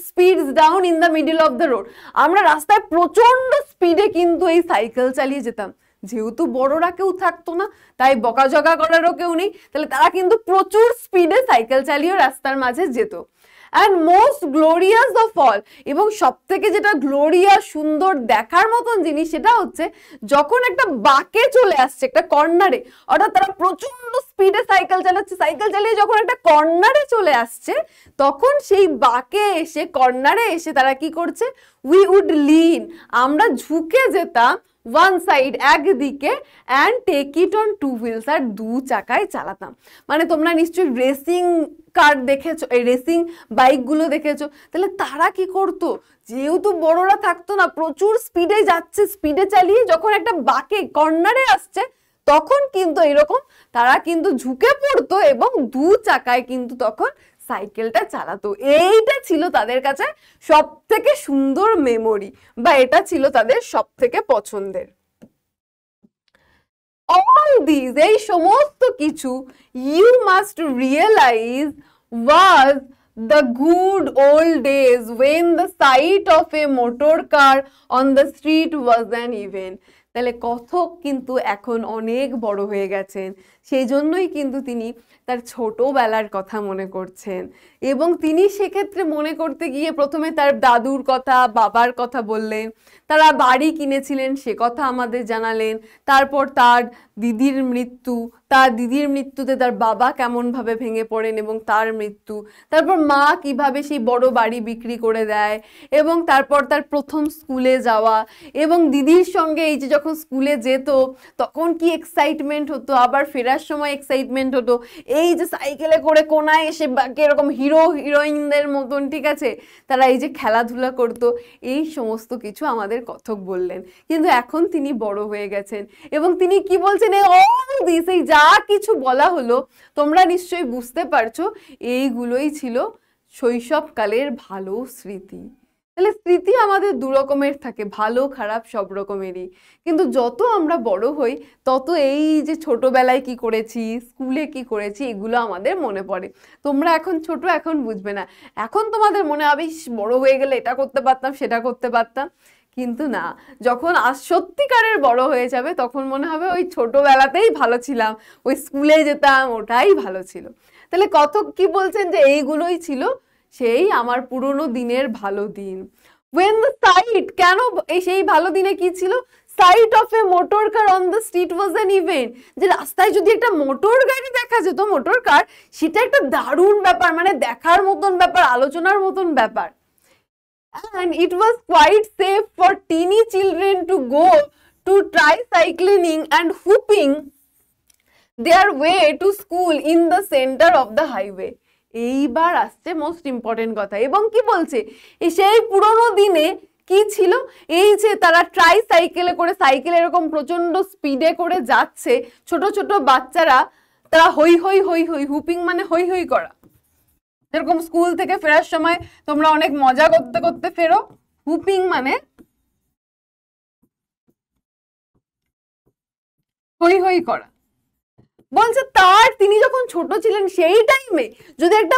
speeds down in the middle of the road, আমরা রাস্তায় প্রচন্ড স্পিডে কিন্তু এই সাইকেল চালিয়ে যেতাম, যেহেতু বড়রা কেউ থাকতো না তাই বকাঝকা করারও কেউ নেই, তাহলে তারা কিন্তু প্রচুর স্পিডে সাইকেল চালিয়ে রাস্তার মাঝে যেত। And most glorious of all, এবং সব থেকে যেটা গ্লোরিয়াস সুন্দর দেখার মতন জিনিস সেটা হচ্ছে যখন একটা বাঁকে চলে আসছে, একটা কর্নারে, অর্থাৎ তারা প্রচন্ড স্পিডে সাইকেল চালিয়ে যখন একটা কর্নারে চলে আসছে, তখন সেই বাঁকে এসে কর্নারে এসে তারা কি করছে, উই উড লিন, আমরা ঝুঁকে যেতাম ওয়ান সাইড, একদিকে, and take it on two wheels, আর দু চাকায় চালাতাম। মানে তোমরা নিশ্চয়ই রেসিং কার দেখেছো, এই রেসিং বাইকগুলো দেখেছো। তাহলে তারা কি করতো, যেহেতু বড়রা থাকতো না, প্রচুর স্পিডে যাচ্ছে, স্পিডে চালিয়ে যখন একটা বাঁকে কর্নারে আসছে তখন কিন্তু এরকম তারা কিন্তু ঝুঁকে পড়তো এবং দু চাকায় কিন্তু তখন সাইকেলটা চালাতো। এইটা ছিল তাদের কাছে সব থেকে সুন্দর মেমোরি, বা এটা ছিল তাদের সব থেকে পছন্দের। অল দিস, এই সমস্ত কিছু, you must realise was the good old days when the sight of a motor car on the street was an event. তাহলে কথক কিন্তু এখন অনেক বড় হয়ে গেছেন, সেই জন্যই কিন্তু তিনি তার ছোটবেলার কথা মনে করছেন। এবং তিনি সেক্ষেত্রে মনে করতে গিয়ে প্রথমে তার দাদুর কথা, বাবার কথা বললেন, তারা বাড়ি কিনেছিলেন সে কথা আমাদের জানালেন, তারপর তার দিদির মৃত্যু, তার দিদির মৃত্যুতে তার বাবা কেমনভাবে ভেঙে পড়েন এবং তার মৃত্যু, তারপর মা কিভাবে সেই বড় বাড়ি বিক্রি করে দেয়, এবং তারপর তার প্রথম স্কুলে যাওয়া, এবং দিদির সঙ্গে এই যে যখন স্কুলে যেত তখন কি এক্সাইটমেন্ট হতো, আবার ফেরার সময় এক্সাইটমেন্ট হতো, এই যে সাইকেলে করে কোনায় এসে এরকম হিরো হিরোইনদের মতন, ঠিক আছে, তারা এই যে খেলাধুলা করতো, এই সমস্ত কিছু আমাদের কথক বললেন। কিন্তু এখন তিনি বড় হয়ে গেছেন এবং তিনি কি বলছেন, অল দিস, এই যা কিছু বলা হলো তোমরা নিশ্চয়ই বুঝতে পারছো, এইগুলোই ছিল শৈশবকালের ভালো স্মৃতি। তাহলে স্মৃতি আমাদের দু রকমের থাকে, ভালো খারাপ সব রকমেরই। কিন্তু যত আমরা বড় হই তত এই যে ছোটবেলায় কি করেছি, স্কুলে কি করেছি, এগুলো আমাদের মনে পড়ে। তোমরা এখন ছোট, এখন বুঝবে না, এখন তোমাদের মনে হবে বড় হয়ে গেলে এটা করতে পারতাম, সেটা করতে পারতাম। কিন্তু না, যখন সত্যিকারের বড় হয়ে যাবে তখন মনে হবে ওই ছোটবেলাতেই ভালো ছিলাম, ওই স্কুলে যেতাম, ওটাই ভালো ছিল। তাহলে কথক কি বলছেন, যে এইগুলোই ছিল সেই আমার পুরনো দিনের ভালো দিন। when the sight, কেন এই সেই ভালো দিনে কি ছিল, sight of a motor car on the street was an event, যে রাস্তায় যদি একটা মোটর গাড়ি দেখা যেত, মোটর কার, সেটা একটা দারুণ ব্যাপার, মানে দেখার মতন ব্যাপার, আলোচনার মতন ব্যাপার। and it was quite safe for teeny children to go to tricycling and whooping their way to school in the center of the highway. এইবার আসছে মোস্ট ইম্পর্টেন্ট কথা। এবং কি বলছে, সেই পুরোনো দিনে কি ছিল, এই যে তারা ট্রাইসাইকেলে করে, সাইকেল এরকম প্রচন্ড স্পিডে করে যাচ্ছে, ছোট ছোট বাচ্চারা তারা হই হই হই হই, হুপিং মানে হই হই করা, যেরকম স্কুল থেকে ফেরার সময় তোমরা অনেক মজা করতে করতে ফেরো, হুপিং মানে হই হই করা। বলছে তার তিনি যখন ছোট ছিলেন সেই টাইমে যদি একটা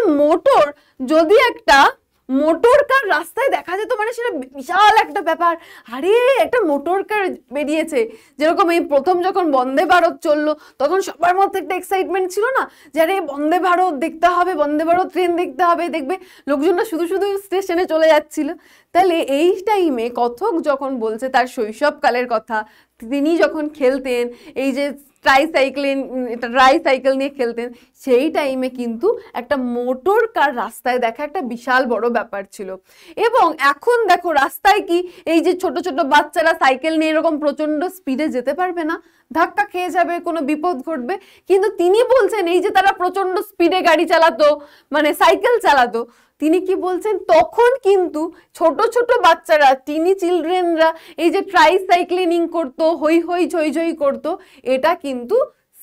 মোটর কার রাস্তায় দেখা যেত, মানে সেটা বিশাল একটা ব্যাপার, আরে একটা মোটর কার বেরিয়েছে। যেরকম এই প্রথম যখন বন্দে ভারত চললো তখন সবার মধ্যে একটা এক্সাইটমেন্ট ছিল না, যে আরে বন্দে ভারত দেখতে হবে, বন্দে ভারত ট্রেন দেখতে হবে, দেখবে লোকজনরা শুধু শুধু স্টেশনে চলে যাচ্ছিল। তাহলে এই টাইমে কথক যখন বলছে তার শৈশবকালের কথা, তিনি যখন খেলতেন এই যে ট্রাইসাইকেল নিয়ে খেলতেন, সেই টাইমে কিন্তু একটা মোটর কার রাস্তায় দেখা একটা বিশাল বড় ব্যাপার ছিল। এবং এখন দেখো রাস্তায় কি এই যে ছোট ছোট বাচ্চারা সাইকেল নিয়ে এরকম প্রচন্ড স্পিডে যেতে পারবে না, ধাক্কা খেয়ে যাবে, কোনো বিপদ ঘটবে। কিন্তু তিনি বলছেন এই যে তারা প্রচন্ড স্পিডে গাড়ি চালাতো, মানে সাইকেল চালাতো, তিনি কি বলছেন, তখন কিন্তু ছোট ছোট বাচ্চারা, টিনি চিলড্রেনরা এই যে ট্রাইসাইক্লিং করতো, হই হই ঝই ঝই করতো, এটা কিন্তু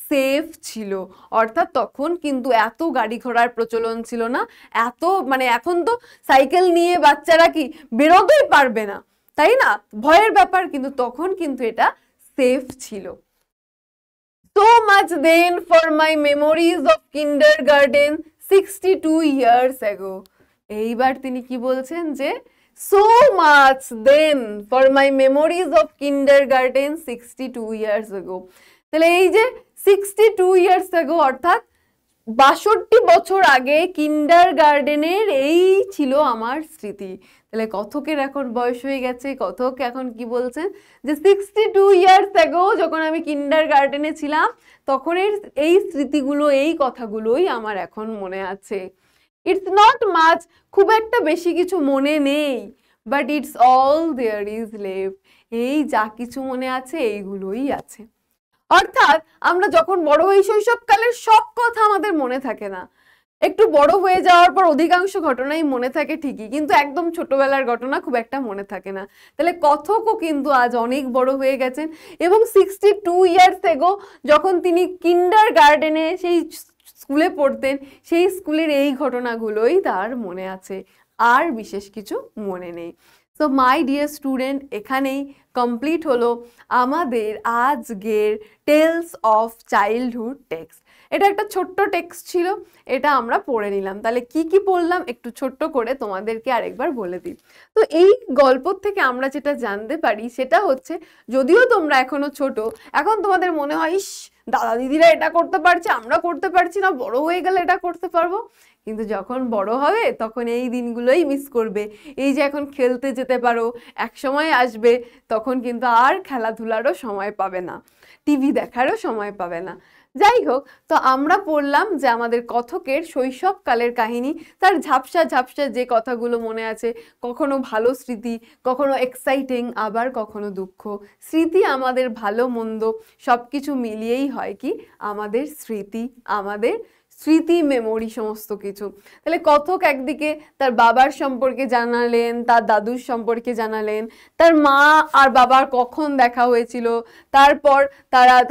সেফ ছিল। অর্থাৎ তখন কিন্তু এত গাড়ি ঘোড়ার প্রচলন ছিল না, এত মানে এখন তো সাইকেল নিয়ে বাচ্চারা কি বেরোতেই পারবে না, তাই না, ভয়ের ব্যাপার, কিন্তু তখন কিন্তু এটা সেফ ছিল। So much then for my memories of kindergarten 62 years ago. এইবার তিনি কি বলছেন, যে so much then for my memories of kindergarten 62 years ago. তাহলে এই যে 62 years ago অর্থাৎ 62 বছর আগে কিন্ডারগার্টেনের এই ছিল আমার স্মৃতি। তাহলে কথকের এখন বয়স হয়ে গেছে, কথক এখন কি বলছেন, যে 62 years ago যখন আমি কিন্ডারগার্টেনে ছিলাম তখন এই স্মৃতিগুলো, এই কথাগুলোই আমার এখন মনে আছে। ইটস নট মাচ, খুব একটা বেশি কিছু মনে নেই, but it's all there is left. এই যা কিছু মনে আছে এইগুলোই আছে। অর্থাৎ আমরা যখন বড় হই শৈশবকালের সব কথা আমাদের মনে থাকে না, একটু বড় হয়ে যাওয়ার পর অধিকাংশ ঘটনাই মনে থাকে ঠিকই, কিন্তু একদম ছোটবেলার ঘটনা খুব একটা মনে থাকে না। তাহলে কথকও কিন্তু আজ অনেক বড় হয়ে গেছেন এবং 62 ইয়ার্স এগো যখন তিনি কিন্ডার গার্ডেনে সেই স্কুলে পড়তেন, সেই স্কুলের এই ঘটনাগুলোই তার মনে আছে, আর বিশেষ কিছু মনে নেই। সো মাই ডিয়ার স্টুডেন্ট, এখানেই কমপ্লিট হলো আমাদের আজকের টেলস অফ চাইল্ডহুড টেক্সট। এটা একটা ছোট্ট টেক্সট ছিল, এটা আমরা পড়ে নিলাম। তাহলে কি কি পড়লাম একটু ছোট্ট করে তোমাদেরকে আরেকবার বলে দিই। তো এই গল্প থেকে আমরা যেটা জানতে পারি সেটা হচ্ছে, যদিও তোমরা এখনো ছোট, এখন তোমাদের মনে হয় ইস দাদা দিদিরা এটা করতে পারছে, আমরা করতে পারছি না, বড় হয়ে গেলে এটা করতে পারবো। কিন্তু যখন বড় হবে তখন এই দিনগুলোই মিস করবে। এই যে এখন খেলতে যেতে পারো, এক সময় আসবে তখন কিন্তু আর খেলাধুলারও সময় পাবে না, টিভি দেখারও সময় পাবে না। যাই হোক, তো আমরা পড়লাম যে আমাদের কথকের শৈশবকালের কাহিনী, তার ঝাপসা ঝাপসা যে কথাগুলো মনে আছে, কখনো ভালো স্মৃতি, কখনো এক্সাইটিং, আবার কখনো দুঃখ। স্মৃতি আমাদের ভালো মন্দ সব কিছু মিলিয়েই হয় কি আমাদের স্মৃতি, আমাদের স্মৃতি, মেমোরি, সমস্ত কিছু। তাহলে কথক একদিকে তার বাবার সম্পর্কে জানালেন, তার দাদুর সম্পর্কে জানালেন, তার মা আর বাবার কখন দেখা হয়েছিল, তারপর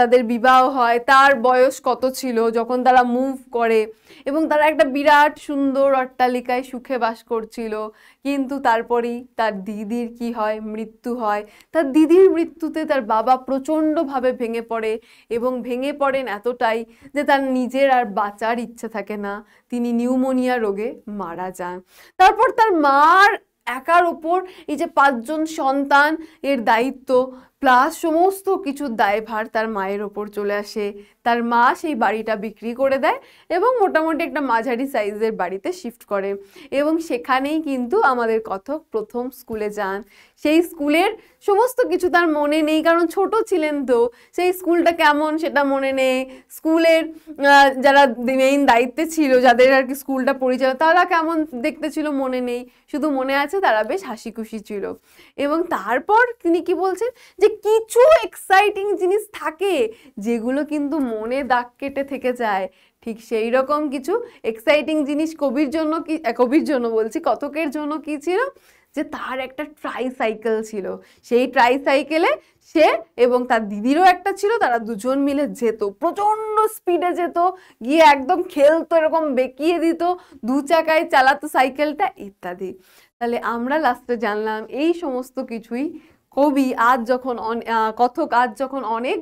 তাদের বিবাহ হয়, তার বয়স কত ছিল যখন তারা মুভ করে, এবং তারা একটা বিরাট সুন্দর অট্টালিকায় সুখে বাস করছিল। কিন্তু তারপরেই তার দিদির কি হয়, মৃত্যু হয়। তার দিদির মৃত্যুতে তার বাবা প্রচণ্ডভাবে ভেঙে পড়ে, এবং ভেঙে পড়েন এতটাই যে তার নিজের আর বাঁচার ইচ্ছে থাকে না, তিনি নিউমোনিয়া রোগে মারা যান। তারপর তার মার একার ওপর এই যে 5 জন সন্তান এর দায়িত্ব প্লাস সমস্ত কিছুর দায়ভার তার মায়ের ওপর চলে আসে। তার মা সেই বাড়িটা বিক্রি করে দেয় এবং মোটামুটি একটা মাঝারি সাইজের বাড়িতে শিফট করে, এবং সেখানেই কিন্তু আমাদের কথক প্রথম স্কুলে যান। সেই স্কুলের সমস্ত কিছু তার মনে নেই, কারণ ছোট ছিলেন, তো সেই স্কুলটা কেমন সেটা মনে নেই, স্কুলের যারা মেইন দায়িত্বে ছিল, যাদের আর কি স্কুলটা পরিচালনা, তারা কেমন দেখতে ছিল মনে নেই, শুধু মনে আছে তারা বেশ হাসি খুশি ছিল। এবং তারপর তিনি কি বলছেন যে কিছু এক্সাইটিং জিনিস থাকে যেগুলো কিন্তু মনে দাগ কেটে থেকে যায়। ঠিক সেই রকম কিছু এক্সাইটিং জিনিস কবির জন্য বলছি, কথকের জন্য কি ছিল, যে তার একটা ট্রাইসাইকেল ছিল। সেই ট্রাইসাইকেলে সে এবং তার দিদিরও একটা ছিল, তারা দুজন মিলে যেত, প্রচন্ড স্পিডে যেত, গিয়ে একদম খেলতো, এরকম বেঁকিয়ে দিত, 2 চাকায় চালাতো সাইকেলটা ইত্যাদি। তাহলে আমরা লাস্টে জানলাম এই সমস্ত কিছুই কবি আজ যখন কথক আজ যখন অনেক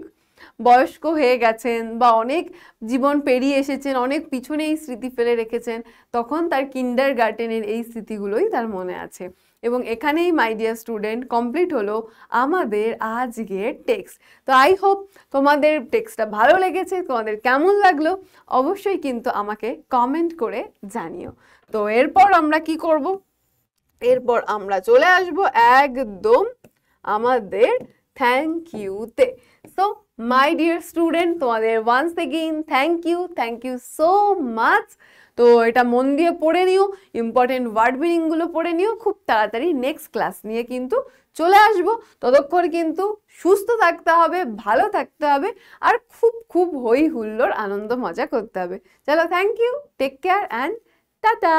বয়স্ক হয়ে গেছেন বা অনেক জীবন পেরিয়ে এসেছেন, অনেক পিছনে এই স্মৃতি ফেলে রেখেছেন, তখন তার কিন্ডার গার্ডেনের এই স্মৃতিগুলোই তার মনে আছে। এবং এখানেই মাই ডিয়ার স্টুডেন্ট কমপ্লিট হলো আমাদের আজকের টেক্সট। তো আই হোপ তোমাদের টেক্সটটা ভালো লেগেছে, তোমাদের কেমন লাগলো অবশ্যই কিন্তু আমাকে কমেন্ট করে জানিও। তো এরপর আমরা কি করব, এরপর আমরা চলে আসব একদম আমাদের থ্যাংক ইউতে। সো মাই ডিয়ার স্টুডেন্ট, তোমাদের once again thank you so much. তো এটা মন দিয়ে পড়ে নিও, ইম্পর্টেন্ট ওয়ার্ড মিনিংগুলো পড়ে নিও। খুব তাড়াতাড়ি নেক্সট ক্লাস নিয়ে কিন্তু চলে আসবো। ততক্ষণ কিন্তু সুস্থ থাকতে হবে, ভালো থাকতে হবে, আর খুব খুব হই হুল্লোড় আনন্দ মজা করতে হবে। চলো, thank you, take care and tata.